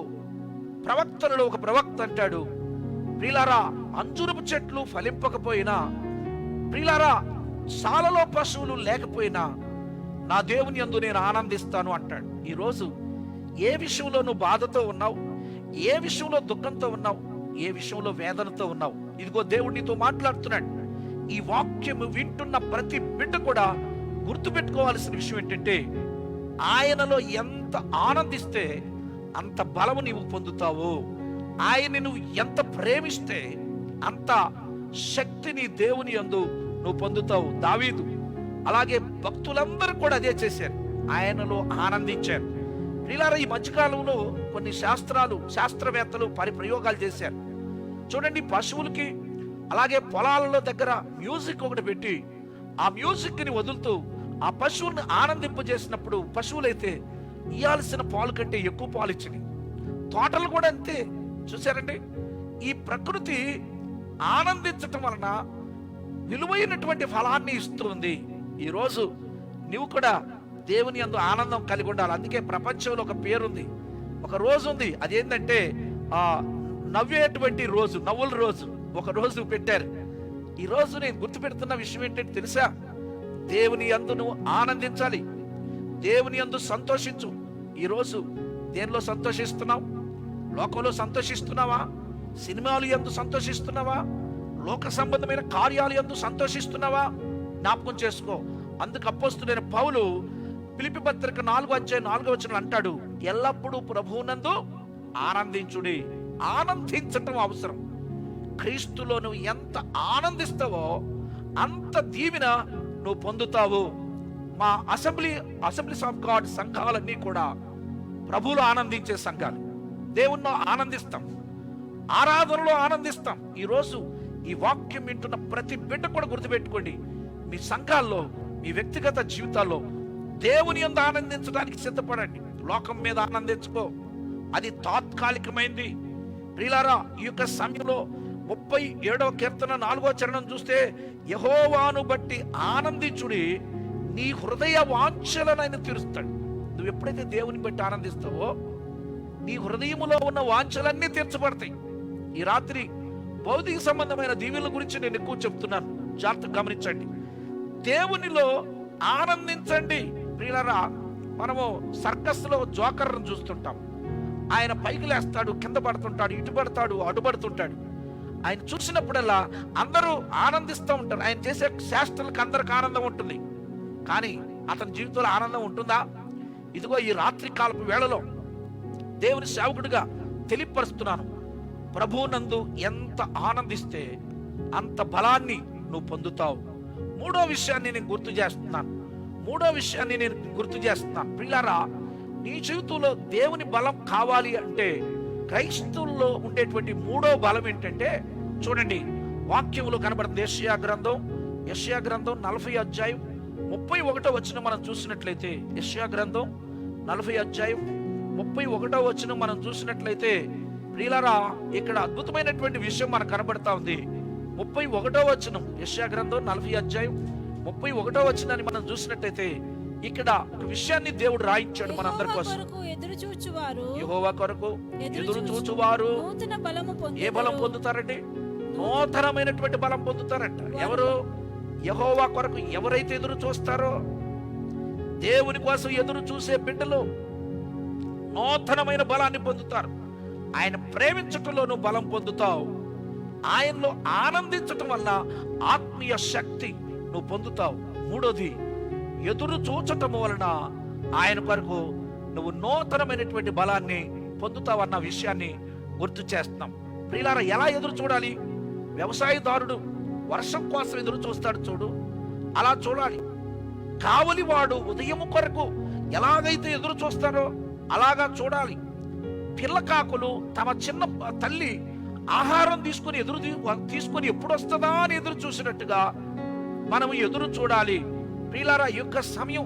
ప్రవక్తలలో ఒక ప్రవక్త అంటాడు, ప్రియులారా, అంజురపు చెట్లు ఫలింపకపోయినా, ప్రియులారా, సాలలో పశువులు లేకపోయినా నా దేవుని యందు నేను ఆనందిస్తాను అంటాడు. ఈరోజు ఏ విషయంలో నువ్వు బాధతో ఉన్నావు? ఏ విషయంలో దుఃఖంతో ఉన్నావు, ఏ విషయంలో వేదనతో ఉన్నావు, ఇదిగో దేవుడు నీతో మాట్లాడుతున్నాడు. ఈ వాక్యము వింటున్న ప్రతి బిడ్డ కూడా గుర్తుపెట్టుకోవాల్సిన విషయం ఏంటంటే, ఆయనలో ఎంత ఆనందిస్తే అంత బలము నీవు పొందుతావు. ఆయన్ని నువ్వు ఎంత ప్రేమిస్తే అంత శక్తిని దేవుని యందు నువ్వు పొందుతావు. దావీదు అలాగే భక్తులందరూ కూడా అదే చేశారు, ఆయనలో ఆనందించారు. ప్రియులారా, ఈ మధ్యకాలంలో కొన్ని శాస్త్రవేత్తలు ప్రయోగాలు చేశారు. చూడండి, పశువులకి అలాగే పొలాలలో దగ్గర మ్యూజిక్ ఒకటి పెట్టి ఆ మ్యూజిక్ ని వదులుతూ ఆ పశువుల్ని ఆనందింపజేసినప్పుడు పశువులైతే ఇయ్యాల్సిన పాలు కంటే ఎక్కువ పాలు ఇచ్చినాయి. తోటలు కూడా అంతే. చూసారండి, ఈ ప్రకృతి ఆనందించటం వలన విలువైనటువంటి ఫలాన్ని ఇస్తుంది. ఈరోజు నువ్వు కూడా దేవుని యందు ఆనందం కలిగి ఉండాలి. అందుకే ప్రపంచంలో ఒక పేరుంది, ఒక రోజు ఉంది, అదేంటంటే నవ్వేటువంటి రోజు, నవ్వుల రోజు ఒక రోజు పెట్టారు. ఈ రోజు నేను గుర్తు పెడుతున్న విషయం ఏంటంటే తెలుసా, దేవుని యందు నువ్వు ఆనందించాలి, దేవుని యందు సంతోషించు. ఈరోజు దేనిలో సంతోషిస్తున్నావు? లోకంలో సంతోషిస్తున్నావా? సినిమాలు యందు సంతోషిస్తున్నావా? లోక సంబంధమైన కార్యాలు యందు సంతోషిస్తున్నావా? జ్ఞాపకం చేసుకో. అందుకు అపోస్తలుడైన పౌలు ఫిలిప్పీ పత్రిక 4:4 అంటాడు, ఎల్లప్పుడూ ప్రభువునందు ఆనందించుడి. ఆనందించటం అవసరం. క్రీస్తులో నువ్వు ఎంత ఆనందిస్తావో అంత దీవెన నువ్వు పొందుతావు. మా అసెంబ్లీస్ ఆఫ్ గాడ్ సంఘాలన్నీ కూడా ప్రభువులో ఆనందించే సంఘాలు. దేవుణ్ణి ఆనందిస్తాం, ఆరాధనలో ఆనందిస్తాం. ఈరోజు ఈ వాక్యం వింటున్న ప్రతి బిడ్డ కూడా గుర్తుపెట్టుకోండి, మీ సంఘాల్లో, మీ వ్యక్తిగత జీవితాల్లో దేవుని యందు ఆనందించడానికి సిద్ధపడండి. లోకం మీద ఆనందించుకో, అది తాత్కాలికమైంది. ప్రియులారా, ఈ యొక్క సమయంలో 37వ కీర్తన 4వ చరణం చూస్తే, యెహోవాను బట్టి ఆనందించుడి, నీ హృదయ వాంఛలను ఆయన తీరుస్తాడు. నువ్వు ఎప్పుడైతే దేవుని బట్టి ఆనందిస్తావో నీ హృదయములో ఉన్న వాంఛలన్నీ తీర్చబడతాయి. ఈ రాత్రి భౌతిక సంబంధమైన దీవెనల గురించి నేను ఎక్కువ చెప్తున్నాను, జాగ్రత్తగా గమనించండి. దేవునిలో ఆనందించండి. ప్రియులారా, మనము సర్కస్లో జోకర్ను చూస్తుంటాం. ఆయన పైకి లేస్తాడు, కింద పడుతుంటాడు, ఇటు పడతాడు, అటు పడుతుంటాడు. ఆయన చూసినప్పుడల్లా అందరూ ఆనందిస్తూ ఉంటారు. ఆయన చేసే శాస్త్రాలకు అందరికి ఆనందం ఉంటుంది, కానీ అతని జీవితంలో ఆనందం ఉంటుందా? ఇదిగో ఈ రాత్రి కాలపు వేళలో దేవుని సేవకుడిగా తెలియపరుస్తున్నాను, ప్రభువునందు ఎంత ఆనందిస్తే అంత బలాన్ని నువ్వు పొందుతావు. మూడో విషయాన్ని నేను గుర్తు చేస్తున్నాను. ప్రియులారా, నీ జీవితంలో దేవుని బలం కావాలి అంటే క్రైస్తవుల్లో ఉండేటువంటి మూడో బలం ఏంటంటే, చూడండి, వాక్యములో కనబడుతుంది. యెషయా గ్రంథం 40:31 మనం చూసినట్లయితే, యెషయా గ్రంథం 40:31 మనం చూసినట్లయితే, ప్రియులారా, ఇక్కడ అద్భుతమైనటువంటి విషయం మనకు కనబడతా ఉంది. 31 యెషయా గ్రంథం 40:31 మనం చూసినట్లయితే, ఇక్కడ ఒక విషయాన్ని దేవుడు రాయించాడు మనందరి కోసం. యెహోవా కొరకు ఎదురు చూచువారు ఏ బలం పొందుతారండి? నూతనమైనటువంటి బలం పొందుతారంట. ఎవరు? యెహోవా కొరకు ఎవరైతే ఎదురు చూస్తారో, దేవుని కోసం ఎదురు చూసే బిడ్డలు నూతనమైన బలాన్ని పొందుతారు. ఆయన ప్రేమించటంలో నువ్వు బలం పొందుతావు. ఆయనలో ఆనందించటం వల్ల ఆత్మీయ శక్తి నువ్వు పొందుతావు. మూడోది, ఎదురు చూచటం వలన ఆయన కొరకు నువ్వు నూతనమైనటువంటి బలాన్ని పొందుతావన్న విషయాన్ని గుర్తు చేస్తున్నాం. ప్రియులారా, ఎలా ఎదురు చూడాలి? వ్యవసాయదారుడు వర్షం కోసం ఎదురు చూస్తాడు చూడు, అలా చూడాలి. కావలివాడు ఉదయం కొరకు ఎలాగైతే ఎదురు చూస్తారో అలాగా చూడాలి. పిల్లకాకులు తమ చిన్న తల్లి ఆహారం తీసుకుని ఎప్పుడు వస్తుందా అని ఎదురు చూసినట్టుగా మనం ఎదురు చూడాలి. ప్రియులారా, ఈ యొక్క సమయం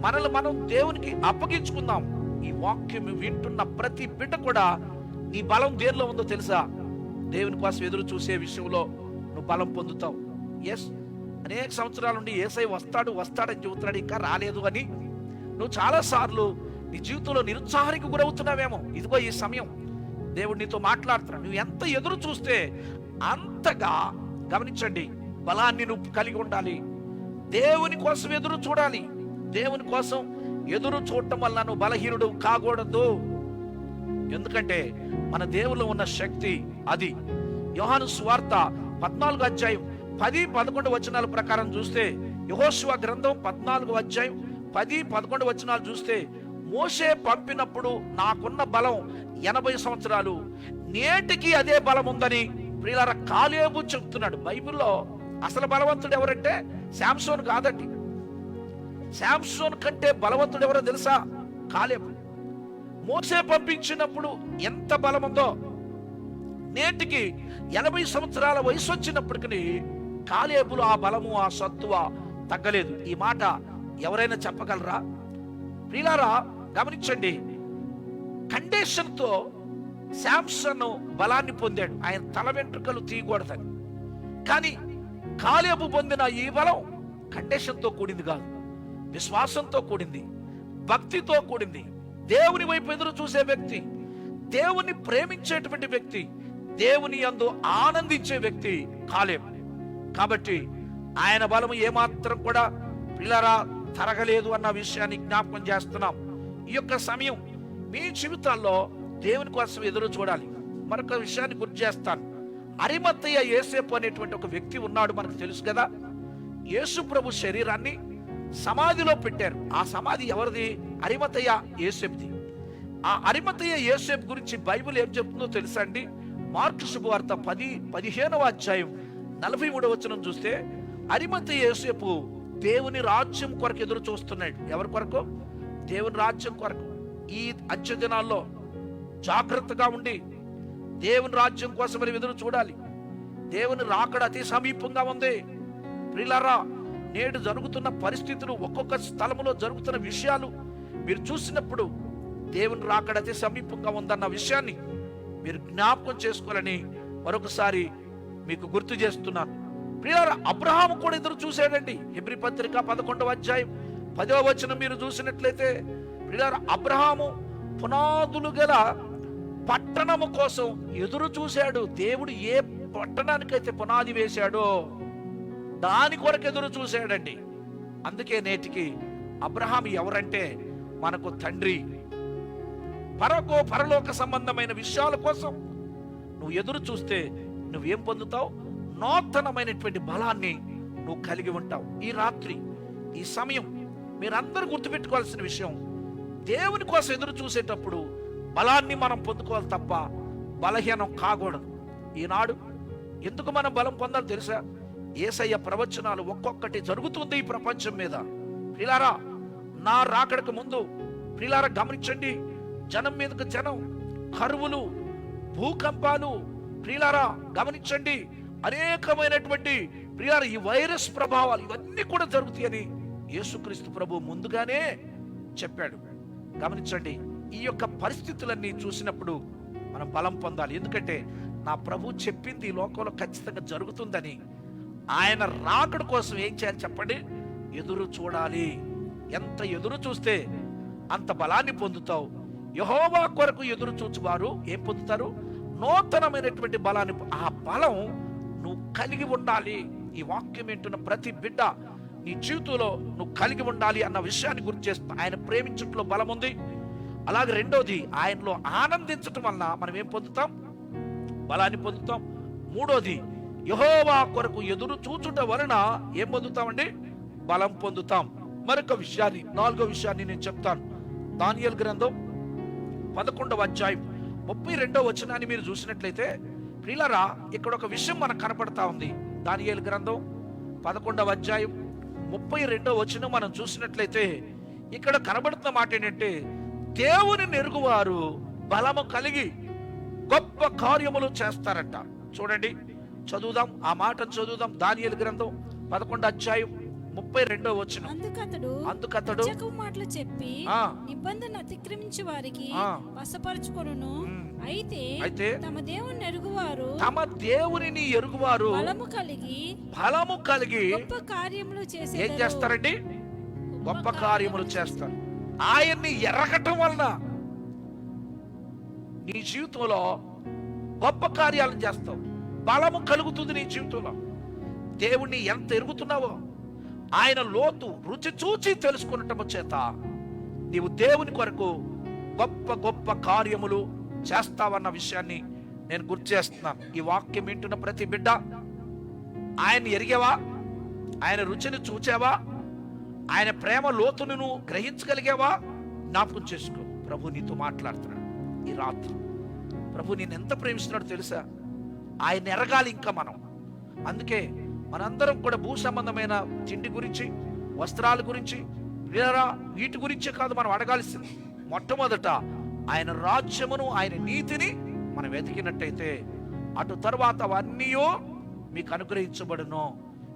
మనల్ని మనం దేవునికి అప్పగించుకుందాం. ఈ వాక్యం వింటున్న ప్రతి బిడ్డ కూడా నీ బలం దేనిలో ఉందో తెలుసా? దేవుని కోసం ఎదురు చూసే విషయంలో నువ్వు బలం పొందుతావు. ఎస్, అనేక సంవత్సరాల నుండి యేసయ్య వస్తాడని చెబుతున్నాడు, ఇంకా రాలేదు అని నువ్వు చాలా సార్లు నీ జీవితంలో నిరుత్సాహానికి గురవుతున్నావేమో. ఇదిగో ఈ సమయం దేవుడు నీతో మాట్లాడుతున్నాడు. నువ్వు ఎంత ఎదురు చూస్తే అంతగా, గమనించండి, బలాన్ని నువ్వు కలిగి ఉండాలి. దేవుని కోసం ఎదురు చూడాలి. దేవుని కోసం ఎదురు చూడటం వల్ల నువ్వు బలహీనుడు కాకూడదు. ఎందుకంటే మన దేవుల్లో ఉన్న శక్తి అది. యోహాను సువార్త 14వ అధ్యాయం 10-11 వచనాల ప్రకారం చూస్తే, యెహోషువ గ్రంథం 14వ అధ్యాయం 10-11 వచనాలు చూస్తే, మోషే పంపినప్పుడు నాకున్న బలం 80 సంవత్సరాలు, నేటికి అదే బలం ఉందని ప్రియులారా కాలేబు చెప్తున్నాడు. బైబిల్లో అసలు బలవంతుడు ఎవరంటే శాంసోన్ కాదండి. శాంసోన్ కంటే బలవంతుడు ఎవరో తెలుసా? కాలేబు. మోసే పంపించినప్పుడు ఎంత బలం ఉందో, నేటికి 80 సంవత్సరాల వయసు వచ్చినప్పటికీ కాలేబులో ఆ బలము, ఆ సత్తువ తగ్గలేదు. ఈ మాట ఎవరైనా చెప్పగలరా? ప్రియులారా గమనించండి, కండిషన్ తో శాంసన్ బలాన్ని పొందాడు, ఆయన తల వెంట్రుకలు తీయకూడదని. కానీ కాలేబు పొందిన ఈ బలం కండిషన్ తో కూడింది కాదు, విశ్వాసంతో కూడింది, భక్తితో కూడింది. దేవుని వైపు ఎదురు చూసే వ్యక్తి, దేవుని ప్రేమించేటువంటి వ్యక్తి, దేవుని యందు ఆనందించే వ్యక్తి కాలేబు. కాబట్టి ఆయన బలము ఏమాత్రం కూడా పిల్లరా తరగలేదు అన్న విషయాన్ని జ్ఞాపకం చేస్తున్నాం. ఈ యొక్క సమయం మీ జీవితాల్లో దేవుని కోసం ఎదురు చూడాలి. మరొక విషయాన్ని గుర్తు చేస్తాను. అరిమత్తయ్య యోసేపు అనేటువంటి ఒక వ్యక్తి ఉన్నాడు, మనకు తెలుసు కదా. యేసు ప్రభు శరీరాన్ని సమాధిలో పెట్టారు. ఆ సమాధి ఎవరిది? అరిమత్తయ్య యోసేపుది. ఆ అరిమత్తయ్య యోసేపు గురించి బైబిల్ ఏం చెప్తుందో తెలుసా అండి? మార్కు శుభవార్త 15వ అధ్యాయం 43వ వచనం చూస్తే, అరిమత్తయ్య యోసేపు దేవుని రాజ్యం కొరకు ఎదురు చూస్తున్నాడు. ఎవరి కొరకు? దేవుని రాజ్యం కొరకు. ఈ అంచె దినాల్లో జాగ్రత్తగా ఉండి దేవుని రాజ్యం కోసం ఎదురు చూడాలి. దేవుని రాకడ అతి సమీపంగా ఉంది. ప్రియులారా, నేడు జరుగుతున్న పరిస్థితులు, ఒక్కొక్క స్థలములో జరుగుతున్న విషయాలు మీరు చూసినప్పుడు దేవుని రాకడ అతి సమీపంగా ఉందన్న విషయాన్ని మీరు జ్ఞాపకం చేసుకోవాలని మరొకసారి మీకు గుర్తు చేస్తున్నాను. ప్రియులారా, అబ్రహాము కూడా ఎదురు చూశాడండి. హెబ్రీ పత్రిక 11వ అధ్యాయం 10వ వచనం మీరు చూసినట్లయితే, ప్రియులారా, అబ్రహాము పునాదులు గల పట్టణము కోసం ఎదురు చూశాడు. దేవుడు ఏ పట్టణానికైతే పునాది వేశాడో దాని కొరకు ఎదురు చూశాడండి. అందుకే నేటికి అబ్రహాం ఎవరంటే మనకు తండ్రి. పరలోక సంబంధమైన విషయాల కోసం నువ్వు ఎదురు చూస్తే నువ్వేం పొందుతావు? నూతనమైనటువంటి బలాన్ని నువ్వు కలిగి ఉంటావు. ఈ రాత్రి, ఈ సమయం మీరందరూ గుర్తుపెట్టుకోవాల్సిన విషయం, దేవుని కోసం ఎదురు చూసేటప్పుడు బలాన్ని మనం పొందుకోవాలి తప్ప బలహీనం కాకూడదు. ఈనాడు ఎందుకు మనం బలం పొందాలి తెలుసా? యేసయ్య ప్రవచనాలు ఒక్కొక్కటి జరుగుతుంది ఈ ప్రపంచం మీద. ప్రియులారా, నా రాకడకు ముందు ప్రియులారా గమనించండి, జనం మీదకు జనం, కరువులు, భూకంపాలు, ప్రియులారా గమనించండి, అనేకమైనటువంటి ప్రియులారా ఈ వైరస్ ప్రభావాలు ఇవన్నీ కూడా జరుగుతాయని యేసుక్రీస్తు ప్రభు ముందుగానే చెప్పాడు. గమనించండి, ఈ యొక్క పరిస్థితులన్నీ చూసినప్పుడు మనం బలం పొందాలి. ఎందుకంటే నా ప్రభు చెప్పింది ఈ లోకంలో ఖచ్చితంగా జరుగుతుందని. ఆయన రాకడ కోసం ఏం చేయాలి చెప్పండి? ఎదురు చూడాలి. ఎంత ఎదురు చూస్తే అంత బలాన్ని పొందుతావు. యెహోవా కొరకు ఎదురు చూచువారు ఏం పొందుతారు? నూతనమైనటువంటి బలాన్ని. ఆ బలం నువ్వు కలిగి ఉండాలి. ఈ వాక్యం వింటున్న ప్రతి బిడ్డ నీ జీవితంలో నువ్వు కలిగి ఉండాలి అన్న విషయాన్ని గుర్తు చేస్తా. ఆయన ప్రేమించట్లో బలం ఉంది. అలాగే రెండోది, ఆయనలో ఆనందించటం వలన మనం ఏం పొందుతాం? బలాన్ని పొందుతాం. మూడోది, యెహోవా కొరకు ఎదురు చూచుట వలన ఏం పొందుతామండి? బలం పొందుతాం. మరొక విషయాన్ని, నాలుగో విషయాన్ని నేను చెప్తాను. దానియేలు గ్రంథం 11వ అధ్యాయం 32వ వచనాన్ని మీరు చూసినట్లయితే, ప్రియులారా, ఇక్కడ ఒక విషయం మనకు కనపడతా ఉంది. దానియేలు గ్రంథం 11వ అధ్యాయం 32వ వచనం మనం చూసినట్లయితే ఇక్కడ కనబడుతున్న మాట ఏంటంటే, దేవుని నెరుగువారు బలము కలిగి గొప్ప కార్యములు చేస్తారట. చూడండి, చదువుదాం, ఆ మాటను చదువుదాం. దానియేలు గ్రంథం 11వ అధ్యాయం 32వ వచనం. అందుకతడు మాటలు చెప్పి నిబంధన అతిక్రమించే వారికి వశపరచుకొనును. అయితే తమ దేవునిని ఎరుగువారు బలము కలిగి గొప్ప కార్యములు చేసే ఏం చేస్తారండి? గొప్ప కార్యములు చేస్తారు. ఆయన్ని ఎరగటం వలన నీ జీవితంలో గొప్ప కార్యాలను చేస్తావు. బలము కలుగుతుంది నీ జీవితంలో. దేవుణ్ణి ఎంత ఎరుగుతున్నావో, ఆయన లోతు రుచి చూచి తెలుసుకున్నటము చేత నీవు దేవుని కొరకు గొప్ప గొప్ప కార్యములు చేస్తావన్న విషయాన్ని నేను గుర్తు చేస్తున్నాను. ఈ వాక్యం వింటున్న ప్రతి బిడ్డ, ఆయన ఎరిగేవా? ఆయన రుచిని చూచావా? ఆయన ప్రేమ లోతును నువ్వు గ్రహించగలిగావా? జ్ఞాపకం చేసుకో. ప్రభు నీతో మాట్లాడుతున్నాడు ఈ రాత్రి. ప్రభు నేను ఎంత ప్రేమిస్తున్నాడో తెలుసా? ఆయన ఎరగాలి ఇంకా మనం. అందుకే మనందరం కూడా భూ సంబంధమైన తిండి గురించి, వస్త్రాల గురించి, వీటి గురించే కాదు మనం అడగాల్సింది. మొట్టమొదట ఆయన రాజ్యమును, ఆయన నీతిని మనం వెతికినట్టయితే అటు తర్వాత అవన్నీ మీకు అనుగ్రహించబడును.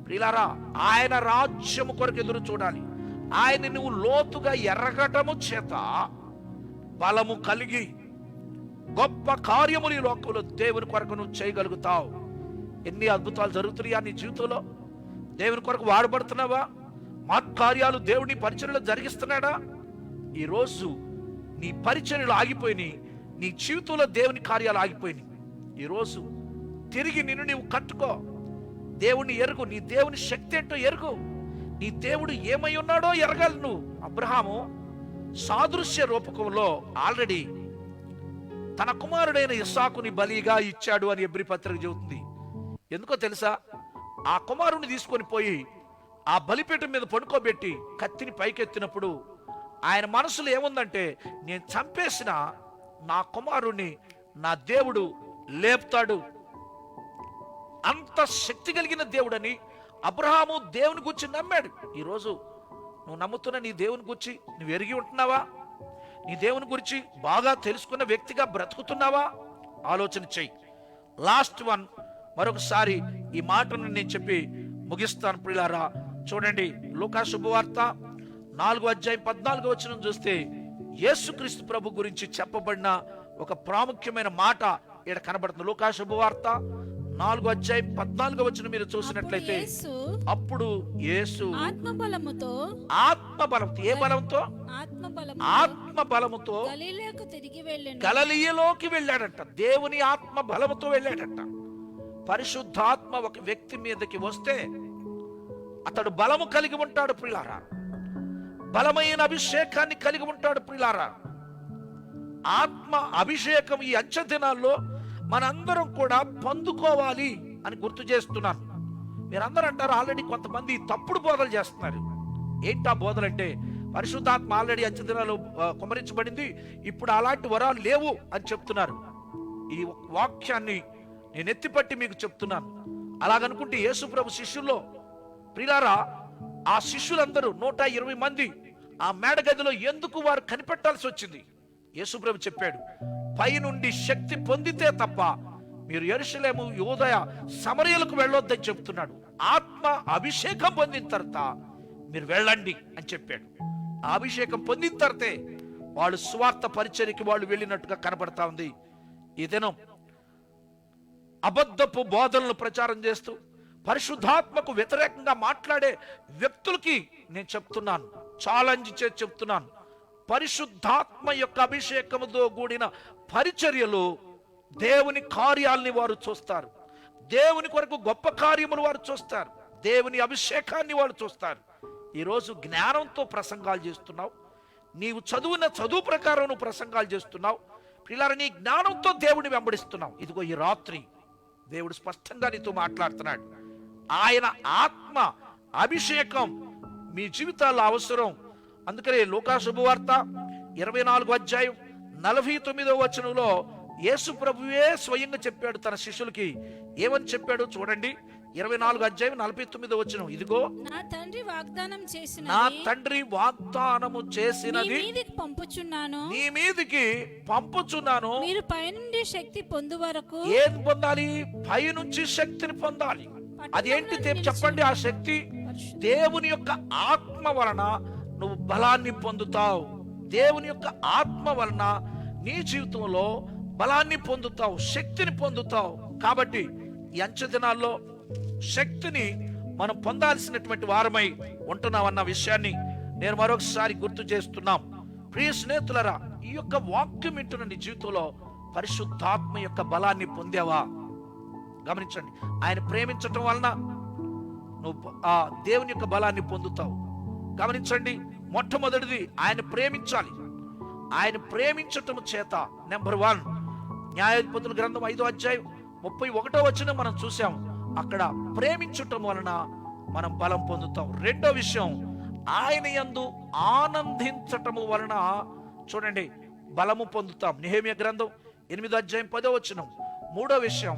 ప్రియులారా, ఆయన రాజ్యము కొరకు ఎదురు చూడాలి. ఆయన నువ్వు లోతుగా ఎరగటము చేత బలము కలిగి గొప్ప కార్యములు ఈ లోకంలో దేవుని కొరకు నువ్వు చేయగలుగుతావు. ఎన్ని అద్భుతాలు జరుగుతున్నాయా నీ జీవితంలో? దేవుని కొరకు వాడబడుతున్నావా? మహత్కార్యాలు దేవుని పరిచర్యలో జరిగిస్తున్నాడా? ఈరోజు నీ పరిచర్యలు ఆగిపోయినాయి, నీ జీవితంలో దేవుని కార్యాలు ఆగిపోయినాయి. ఈరోజు తిరిగి నిన్ను నీవు కట్టుకో. దేవుని ఎరుగు, నీ దేవుని శక్తి ఏంటో ఎరుగు, నీ దేవుడు ఏమై ఉన్నాడో ఎరగాలి నువ్వు. అబ్రహాము సాదృశ్య రూపకంలో ఆల్రెడీ తన కుమారుడైన ఇస్సాకుని బలిగా ఇచ్చాడు అని ఎబ్రీ పత్రిక చెబుతుంది. ఎందుకో తెలుసా? ఆ కుమారుని తీసుకొని పోయి ఆ బలిపీఠం మీద పడుకోబెట్టి కత్తిని పైకెత్తినప్పుడు ఆయన మనసులో ఏముందంటే, నేను చంపేసిన నా కుమారుణ్ణి నా దేవుడు లేపుతాడు. అంత శక్తి కలిగిన దేవుడని అబ్రహాము దేవుని గురించి నమ్మాడు. ఈరోజు నువ్వు నమ్ముతున్న నీ దేవుని గురించి నువ్వు ఎరిగి ఉంటున్నావా? నీ దేవుని గురించి బాగా తెలుసుకున్న వ్యక్తిగా బ్రతుకుతున్నావా? ఆలోచన చెయ్యి. లాస్ట్ వన్, మరొకసారి ఈ మాటను నేను చెప్పి ముగిస్తాను. ప్రియులారా, చూడండి, లూకా శుభవార్త 4:14 చూస్తే యేసుక్రీస్తు ప్రభు గురించి చెప్పబడిన ఒక ప్రాముఖ్యమైన మాట ఇక్కడ కనబడుతుంది. లూకా శుభవార్త 4:14 మీరు చూసినట్లయితే, అప్పుడు యేసు ఆత్మబలముతో, ఏ బలంతో? ఆత్మబలముతో గలిలయలోకి వెళ్ళాడట. దేవుని ఆత్మ బలముతో వెళ్ళాడట. పరిశుద్ధాత్మ ఒక వ్యక్తి మీదకి వస్తే అతడు బలము కలిగి ఉంటాడు ప్రియులారా. బలమైన అభిషేకాన్ని కలిగి ఉంటాడు ప్రియులారా. ఆత్మ అభిషేకం ఈ అంచె దినాల్లో మనందరం కూడా పొందుకోవాలి అని గుర్తు చేస్తున్నాను. మీరందరూ అంటారు, ఆల్రెడీ కొంతమంది తప్పుడు బోధలు చేస్తున్నారు. ఏంటా బోధలు అంటే, పరిశుద్ధాత్మ ఆల్రెడీ అంచె దినాలు కుమరించబడింది, ఇప్పుడు అలాంటి వరాలు లేవు అని చెప్తున్నారు. ఈ వాక్యాన్ని నేను ఎత్తిపట్టి మీకు చెప్తున్నాను. అలాగనుకుంటే యేసు ప్రభు శిష్యుల్లో ప్రియులారా, ఆ శిష్యులందరూ 120 మంది ఆ మేడగదిలో ఎందుకు వారు కనిపెట్టాల్సి వచ్చింది? యేసు ప్రభు చెప్పాడు, పైనుండి శక్తి పొందితే తప్ప మీరు యెరూషలేము, యూదయ, సమరయలకు వెళ్ళొద్దని చెప్తున్నాడు. ఆత్మ అభిషేకం పొందిన తర్వాత మీరు వెళ్ళండి అని చెప్పాడు. ఆ అభిషేకం పొందిన తర్వాతే వాళ్ళు స్వార్థ పరిచర్యకి వాళ్ళు వెళ్ళినట్టుగా కనబడతా ఉంది. ఈ దినం అబద్ధపు బోధనలు ప్రచారం చేస్తూ పరిశుద్ధాత్మకు వ్యతిరేకంగా మాట్లాడే వ్యక్తులకి నేను చెప్తున్నాను, ఛాలెంజ్ చేసి చెప్తున్నాను, పరిశుద్ధాత్మ యొక్క అభిషేకముతో కూడిన పరిచర్యలు దేవుని కార్యాలని వారు చూస్తారు. దేవుని కొరకు గొప్ప కార్యములు వారు చూస్తారు. దేవుని అభిషేకాన్ని వారు చూస్తారు. ఈరోజు జ్ఞానంతో ప్రసంగాలు చేస్తున్నావు, నీవు చదువున చదువు ప్రకారం నువ్వు ప్రసంగాలు చేస్తున్నావు. పిల్లలు, నీ జ్ఞానంతో దేవుని వెంబడిస్తున్నావు. ఇదిగో ఈ రాత్రి దేవుడు స్పష్టంగా నీతో మాట్లాడుతున్నాడు. ఆయన ఆత్మ అభిషేకం మీ జీవితాల్లో అవసరం. అందుకనే లూకా శుభవార్త 24:49 యేసు ప్రభువే స్వయంగా చెప్పాడు తన శిష్యులకి. ఏమని చెప్పాడు చూడండి, 24:49, ఇదిగో నా తండ్రి వాగ్దానము చేసినది నీ మీదికి పంపుచున్నాను. మీరు పైనుండి శక్తి పొందు వరకు ఏం పొందాలి? పైనుంచి శక్తిని పొందాలి. అదేంటి చెప్పండి? ఆ శక్తి దేవుని యొక్క ఆత్మ వలన నువ్వు బలాన్ని పొందుతావు. దేవుని యొక్క ఆత్మ వలన నీ జీవితంలో బలాన్ని పొందుతావు, శక్తిని పొందుతావు. కాబట్టి ఈ అంచె దినాల్లో శక్తిని మనం పొందాల్సినటువంటి వారమై ఉంటున్నామన్న విషయాన్ని నేను మరొకసారి గుర్తు చేస్తున్నాం. ప్రియ స్నేహితులరా, ఈ యొక్క వాక్యం వింటున్న నీ జీవితంలో పరిశుద్ధాత్మ యొక్క బలాన్ని పొందావా? గమనించండి, ఆయన ప్రేమించటం వలన నువ్వు ఆ దేవుని యొక్క బలాన్ని పొందుతావు. గమనించండి, మొట్టమొదటిది ఆయన ప్రేమించాలి. ఆయన ప్రేమించటం చేత నెంబర్ 1 న్యాయాధిపతుల గ్రంథం 5వ అధ్యాయం 31వ వచనం మనం చూసాం. అక్కడ ప్రేమించుటం వలన మనం బలం పొందుతాం. రెండో విషయం, ఆయన యందు ఆనందించటము వలన చూడండి బలము పొందుతాం. నెహెమ్యా గ్రంథం 8వ అధ్యాయం 10వ వచనం. మూడో విషయం,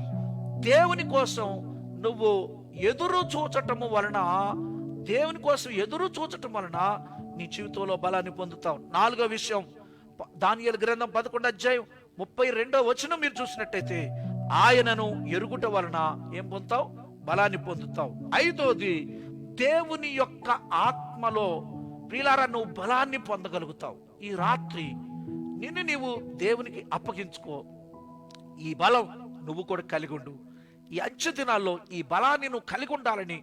దేవుని కోసం నువ్వు ఎదురు చూచటము వలన, దేవుని కోసం ఎదురు చూచటం వలన నీ జీవితంలో బలాన్ని పొందుతావు. నాలుగో విషయం, దానియేలు గ్రంథం 11వ అధ్యాయం 32వ వచనం మీరు చూసినట్టయితే, ఆయనను ఎరుగుట వలన ఏం పొందుతావు? బలాన్ని పొందుతావు. ఐదోది, దేవుని యొక్క ఆత్మలో ప్రియులారా నువ్వు బలాన్ని పొందగలుగుతావు. ఈ రాత్రి నిన్ను నీవు దేవునికి అప్పగించుకో. ఈ బలం నువ్వు కూడా కలిగి ఉండు. ఈ అంచె దినాల్లో ఈ బలాన్ని నువ్వు కలిగి ఉండాలని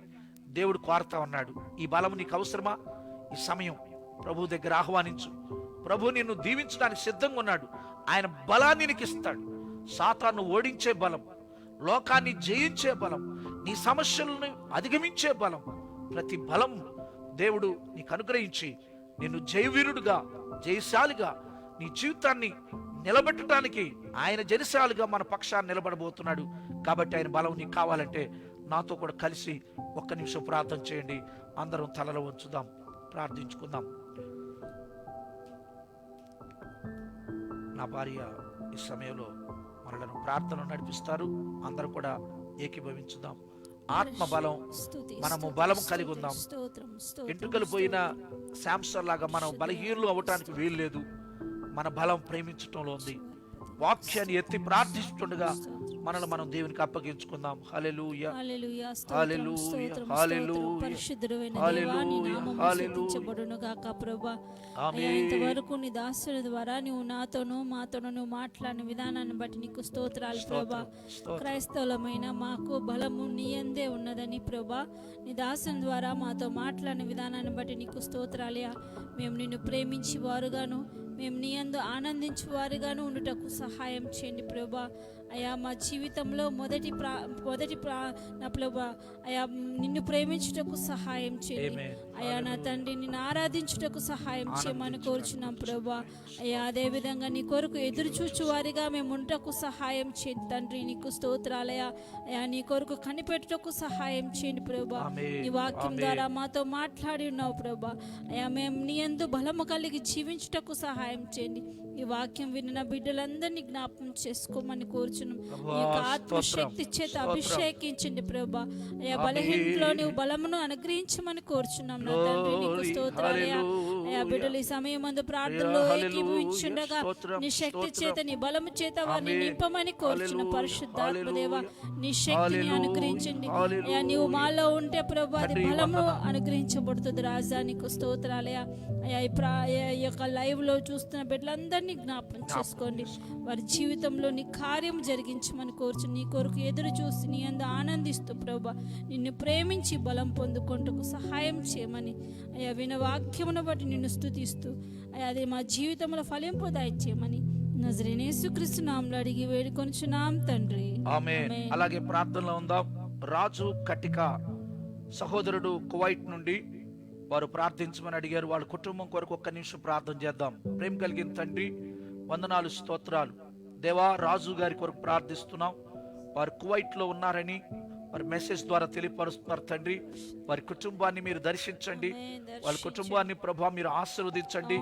దేవుడు కోరుతా ఉన్నాడు. ఈ బలం నీకు అవసరమా? ఈ సమయం ప్రభు దగ్గర ఆహ్వానించు. ప్రభు నిన్ను దీవించడానికి సిద్ధంగా ఉన్నాడు. ఆయన బలాన్ని నీకు ఇస్తాడు. సాతాను ఓడించే బలం, లోకాన్ని జయించే బలం, నీ సమస్యలను అధిగమించే బలం, ప్రతి బలం దేవుడు నీకు అనుగ్రహించి నిన్ను జయవీరుడుగా, జయశాలిగా, నీ జీవితాన్ని నిలబెట్టడానికి ఆయన జయశాలిగా మన పక్షాన్ని నిలబడబోతున్నాడు. కాబట్టి ఆయన బలం నీకు కావాలంటే నాతో కూడా కలిసి ఒక్క నిమిషం ప్రార్థన చేయండి. అందరం తలలో ఉంచుదాం, ప్రార్థించుకుందాం. నా భార్య ఈ సమయంలో మనలను ప్రార్థన నడిపిస్తారు. అందరూ కూడా ఏకీభవించుదాం. ఆత్మ బలం, మనము బలం కలిగి ఉందాం. ఎంటుకలు పోయిన శాంసన్ లాగా మనం బలహీనులు అవటానికి వీలు లేదు. మన బలం ప్రేమించటంలో ఉంది. వాక్యాన్ని ఎత్తి ప్రార్థిస్తుండగా మనల్ని మనం దేవునికి అప్పగించుకుందాం. హల్లెలూయా, హల్లెలూయా, హల్లెలూయా, స్తోత్రం, హల్లెలూయా, పరిశుద్ధుడైన హల్లెలూయా, దేవా, నీ నామము హల్లెలూయా. స్తుతించబడును గాక ప్రభువా. ఆమేన్. అయ్యా, ఇంతవరకు నీ దాసుల ద్వారా నువ్వు నాతోనూ మాతోనూ నువ్వు మాట్లాడిన విధానాన్ని బట్టి నీకు స్తోత్రాలు ప్రభా. స్తోత్రం. క్రైస్తవులమైన మాకు బలము నీ యందే ఉన్నదని ప్రభా, నీ దాసుని ద్వారా మాతో మాట్లాడిన విధానాన్ని బట్టి నీకు స్తోత్రాలయా. మేము నిన్ను ప్రేమించి వారుగాను, మేము నీ యందు ఆనందించు వారుగాను ఉండుటకు సహాయం చేయండి ప్రభా. అయా, మా జీవితంలో మొదటి నా ప్రభా, అయా నిన్ను ప్రేమించుటకు సహాయం చేయండి. అయా నా తండ్రి, నిన్ను ఆరాధించుటకు సహాయం చేయమని కోరుచున్నాం ప్రభా. అయ్యా, అదే విధంగా నీ కొరకు ఎదురు చూచు వారిగా మేము ఉంటకు సహాయం చేయండి తండ్రి. నీకు స్తోత్రాలయా. అయా, నీ కొరకు కనిపెట్టుటకు సహాయం చేయండి ప్రభా. నీ వాక్యం ద్వారా మాతో మాట్లాడి ఉన్నావు ప్రభా. అయా, మేము నీ యందు బలము కలిగి జీవించుటకు సహాయం చేయండి. ఈ వాక్యం విన్న బిడ్డలందరినీ జ్ఞాపకం చేసుకోమని కోరుచున్నాం. నీ యొక్క ఆత్మశక్తి చేత అభిషేకించండి ప్రభా. అయ్యా, బలహీనలో నువ్వు బలమును అనుగ్రహించమని కోరుచున్నాం నా తండ్రి. నీకు స్తోత్రాలయా. అయ్యా, బిడ్డలు ఈ సమయం అందు ప్రార్థనలో ఏకీభవించుండగా నీ శక్తి చేత, నీ బలము చేత వారిని నింపమని కోరుచున్న పరిశుద్ధాత్మదేవ, నీ శక్తిని అనుగ్రహించండి. అయ్యా, నీవు మాలో ఉంటే ప్రభా అది బలము అనుగ్రహించబడుతుంది రాజా. నీకు స్తోత్రాలయా. అయ్యా, ఈ యొక్క లైవ్ లో చూస్తున్న బిడ్డలందరినీ జ్ఞాపకం చేసుకోండి. వారి జీవితంలో నీ కార్యం జరిగించమని కోరుచు. నీ కొరకు ఎదురు చూసి నీ అందు ఆనందిస్తూ ప్రభా నిన్ను ప్రేమించి బలం పొందుకుంటకు సహాయం చేయమని, అయ్యా విన వాక్యమును బట్టి నిన్ను స్తుతిస్తూ అయ్యా అది మా జీవితంలో ఫలింపు దయచేయమని నజరేయుడైన యేసుక్రీస్తు నామములో అడిగి వేడుకొనుచున్నాం తండ్రి. ఆమేన్. అలాగే ప్రార్థనలో ఉందాం. రాజు కటిక సహోదరుడు కువైట్ నుండి వారు ప్రార్థించమని అడిగారు. వాళ్ళ కుటుంబం కొరకు ఒక్క నిమిషం ప్రార్థన చేద్దాం. ప్రేమ కలిగిన తండ్రి, వందనాలు, స్తోత్రాలు దేవా. రాజు గారి కొరకు ప్రార్థిస్తున్నాం. వారు కువైట్ లో ఉన్నారని వారి మెసేజ్ ద్వారా తెలియపరుస్తున్నారు తండ్రి. వారి కుటుంబాన్ని మీరు దర్శించండి. వాళ్ళ కుటుంబాన్ని ప్రభా మీరు ఆశీర్వదించండి.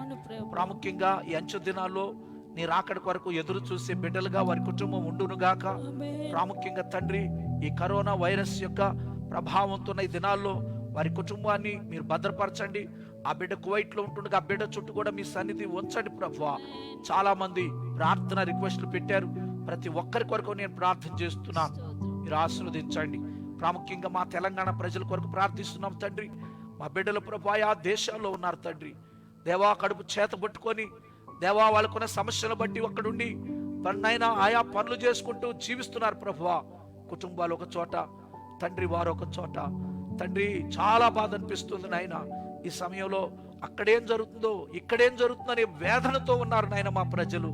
ప్రాముఖ్యంగా ఈ అంచె దినాల్లో నీ రాకడ కొరకు ఎదురు చూసే బిడ్డలుగా వారి కుటుంబం ఉండునుగాక. ప్రాముఖ్యంగా తండ్రి, ఈ కరోనా వైరస్ యొక్క ప్రభావంతో ఈ దినాల్లో వారి కుటుంబాన్ని మీరు భద్రపరచండి. ఆ బిడ్డ కువైట్ లో ఉంటుండగా ఆ బిడ్డ చుట్టూ కూడా మీ సన్నిధి ఉంచండి ప్రభువా. చాలా మంది ప్రార్థన రిక్వెస్ట్లు పెట్టారు. ప్రతి ఒక్కరి కొరకు నేను ప్రార్థన చేస్తున్నాను. మీరు ఆశీర్వదించండి. ప్రాముఖ్యంగా మా తెలంగాణ ప్రజల కొరకు ప్రార్థిస్తున్నాం తండ్రి. మా బిడ్డలు ప్రభు ఆయా దేశాల్లో ఉన్నారు తండ్రి. దేవా, కడుపు చేత పట్టుకొని దేవా వాళ్ళకున్న సమస్యలు బట్టి ఒక్కడుండి పన్నైనా ఆయా పనులు చేసుకుంటూ జీవిస్తున్నారు ప్రభువా. కుటుంబాలు ఒక చోట తండ్రి, వారు ఒక చోట తండ్రి. చాలా బాధ అనిపిస్తుంది నాయన. ఈ సమయంలో అక్కడేం జరుగుతుందో ఇక్కడేం జరుగుతుందో అనే వేదనతో ఉన్నారు నాయన మా ప్రజలు.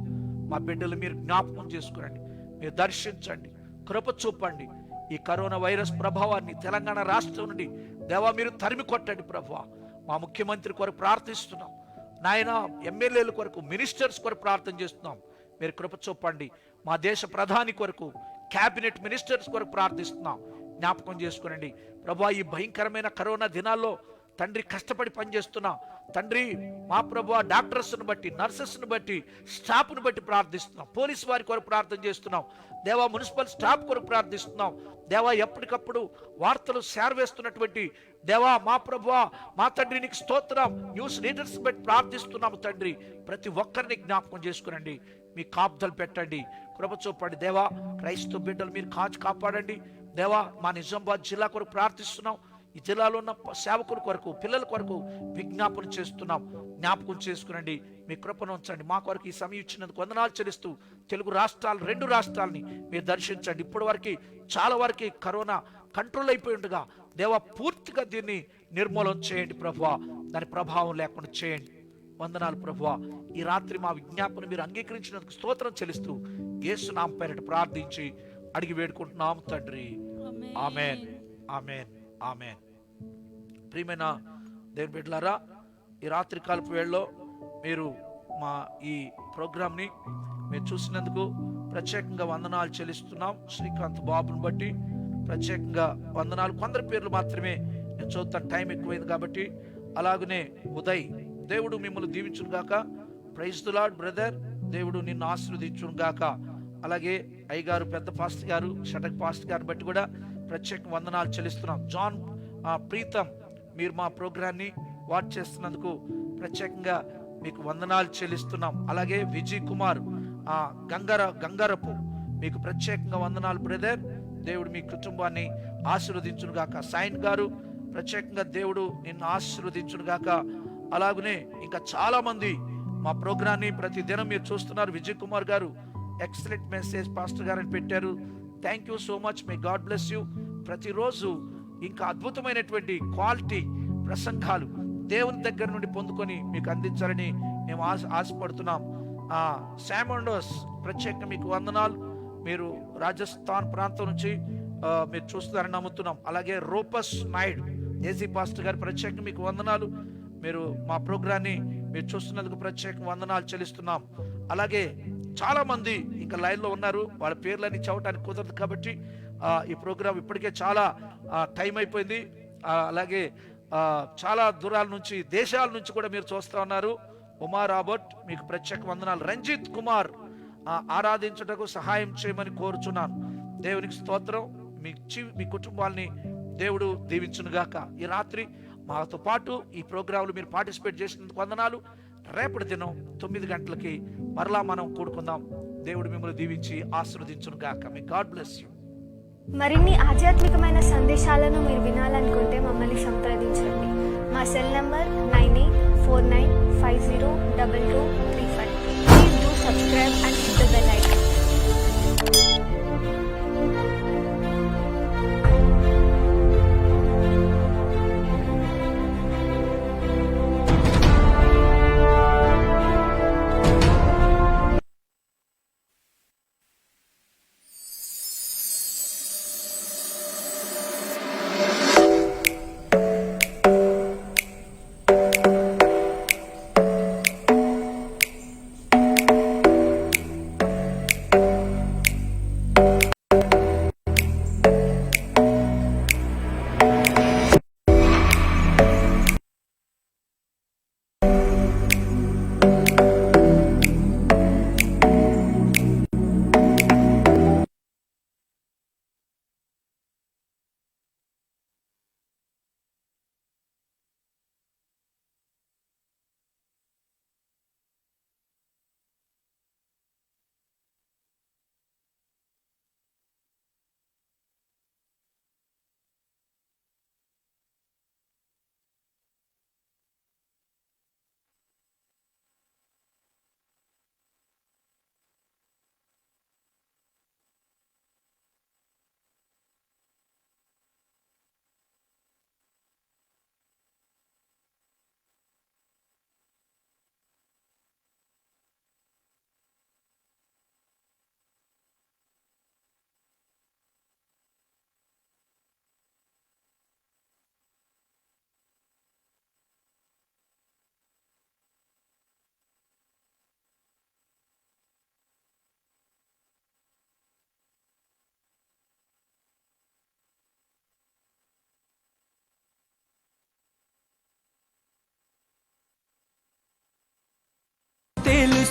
మా బిడ్డలు మీరు జ్ఞాపకం చేసుకురండి, మీరు దర్శించండి, కృప చూపండి. ఈ కరోనా వైరస్ ప్రభావాన్ని తెలంగాణ రాష్ట్రం నుండి దేవా మీరు తరిమి కొట్టండి ప్రభువా. మా ముఖ్యమంత్రి కొరకు ప్రార్థిస్తున్నాం నాయన. ఎమ్మెల్యేల కొరకు, మినిస్టర్స్ కొరకు ప్రార్థన చేస్తున్నాం. మీరు కృప చూపండి. మా దేశ ప్రధాని కొరకు, క్యాబినెట్ మినిస్టర్స్ కొరకు ప్రార్థిస్తున్నాం. జ్ఞాపకం చేసుకోనండి ప్రభా. ఈ భయంకరమైన కరోనా దినాల్లో తండ్రి కష్టపడి పనిచేస్తున్నాం తండ్రి. మా ప్రభు డాక్టర్స్ను బట్టి, నర్సెస్ను బట్టి, స్టాఫ్ను బట్టి ప్రార్థిస్తున్నాం. పోలీస్ వారి కొరకు ప్రార్థన చేస్తున్నాం దేవా. మున్సిపల్ స్టాఫ్ కొరకు ప్రార్థిస్తున్నాం దేవా. ఎప్పటికప్పుడు వార్తలు చేరవేస్తున్నటువంటి దేవా మా ప్రభువా, మా తండ్రి నీకు స్తోత్రం. న్యూస్ లీడర్స్ బట్టి ప్రార్థిస్తున్నాము తండ్రి. ప్రతి ఒక్కరిని జ్ఞాపకం చేసుకునండి, మీ కాపుదలు పెట్టండి, కృప చూపండి దేవా. క్రైస్తవ బిడ్డలు మీరు కాపాడండి దేవా. మా నిజామాబాద్ జిల్లా కొరకు ప్రార్థిస్తున్నాం. ఈ జిల్లాలో ఉన్న సేవకుల కొరకు, పిల్లల కొరకు విజ్ఞాపన చేస్తున్నాం. జ్ఞాపకం చేసుకునండి, మీ కృపను ఉంచండి. మా కొరకు ఈ సమయం ఇచ్చినందుకు వందనాలు చెల్లిస్తూ తెలుగు రాష్ట్రాలు, 2 రాష్ట్రాలని మీరు దర్శించండి. ఇప్పటి వరకు చాలా వరకు కరోనా కంట్రోల్ అయిపోయి ఉండగా దేవా పూర్తిగా దీన్ని నిర్మూలన చేయండి ప్రభువా. దాని ప్రభావం లేకుండా చేయండి. వందనాలు ప్రభువా. ఈ రాత్రి మా విజ్ఞాపన మీరు అంగీకరించినందుకు స్తోత్రం చెల్లిస్తూ యేసు నామమున పేరిట ప్రార్థించి అడిగి వేడుకుంటున్నాం తండ్రి. ఆమేన్, ఆమేన్, ఆమేన్. ప్రియమైన దేవుని బిడ్డలారా, ఈ రాత్రి కాలపు వేళలో మీరు మా ఈ ప్రోగ్రామ్ని మీరు చూసినందుకు ప్రత్యేకంగా వందనాలు చెల్లిస్తున్నాం. శ్రీకాంత్ బాబుని బట్టి ప్రత్యేకంగా వందనాలు. కొందరి పేర్లు మాత్రమే నేను చూస్తాను, టైం ఎక్కువైంది కాబట్టి. అలాగనే ఉదయ్, దేవుడు మిమ్మల్ని దీవించును గాక. ప్రైజ్ ది లార్డ్ బ్రదర్, దేవుడు నిన్ను ఆశీర్వదించును గాక. అలాగే అయ్యగారు, పెద్ద పాస్టర్ గారు, షటక్ పాస్టర్ గారిని బట్టి కూడా ప్రత్యేక వందనాలు చెల్లిస్తున్నాం. జాన్ ప్రీతం, మీరు మా ప్రోగ్రాన్ని వాచ్ చేస్తున్నందుకు ప్రత్యేకంగా మీకు వందనాలు చెల్లిస్తున్నాం. అలాగే విజయ్ కుమార్ గంగారపు, మీకు ప్రత్యేకంగా వందనాలు బ్రదర్. దేవుడు మీ కుటుంబాన్ని ఆశీర్వదించును గాక. సైన్ గారు, ప్రత్యేకంగా దేవుడు నిన్ను ఆశీర్వదించును గాక. అలాగనే ఇంకా చాలా మంది మా ప్రోగ్రాన్ని ప్రతి దినం మీరు చూస్తున్నారు. విజయ్ కుమార్ గారు ఎక్సలెంట్ మెసేజ్ పాస్టర్ గారు అని పెట్టారు. Thank you so much, may God bless you. ప్రతిరోజు ఇంకా అద్భుతమైనటువంటి క్వాలిటీ ప్రసంగాలు దేవుని దగ్గర నుండి పొందుకొని మీకు అందించాలని మేము ఆశపడుతున్నాం. శామండోస్, ప్రత్యేకంగా మీకు వందనాలు. మీరు రాజస్థాన్ ప్రాంతం నుంచి మీరు చూస్తున్నారని నమ్ముతున్నాం. అలాగే రూపస్ నాయుడు, ఏసీ పాస్టర్ గారు, ప్రత్యేకంగా మీకు వందనాలు. మీరు మా ప్రోగ్రాన్ని మీరు చూస్తున్నందుకు ప్రత్యేక వందనాలు చెల్లిస్తున్నాం. అలాగే చాలా మంది ఇంకా లైన్లో ఉన్నారు, వాళ్ళ పేర్లన్నీ చదవటానికి కుదరదు కాబట్టి ఈ ప్రోగ్రాం ఇప్పటికే చాలా టైం అయిపోయింది. అలాగే చాలా దూరాల నుంచి, దేశాల నుంచి కూడా మీరు చూస్తూ ఉన్నారు. ఉమా రాబర్ట్, మీకు ప్రత్యేక వందనాలు. రంజిత్ కుమార్, ఆరాధించుటకు సహాయం చేయమని కోరుచున్నాను. దేవునికి స్తోత్రం. మీ కుటుంబాలని దేవుడు దీవించునుగాక. ఈ రాత్రి మాతో పాటు ఈ ప్రోగ్రాంలు మీరు పార్టిసిపేట్ చేసినందుకు వందనాలు. రేపటి దినం 9 గంటలకి మరలా మనం కూడుకుందాం. దేవుడు మిమ్మల్ని దీవించి ఆశీర్వదించునుగాక. May God bless you. మరిన్ని ఆధ్యాత్మికమైన సందేశాలను మీరు వినాలనుకుంటే మమ్మల్ని సంప్రదించండి. మా cell number 9849502235. Please do subscribe and hit the bell icon.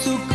సుఖ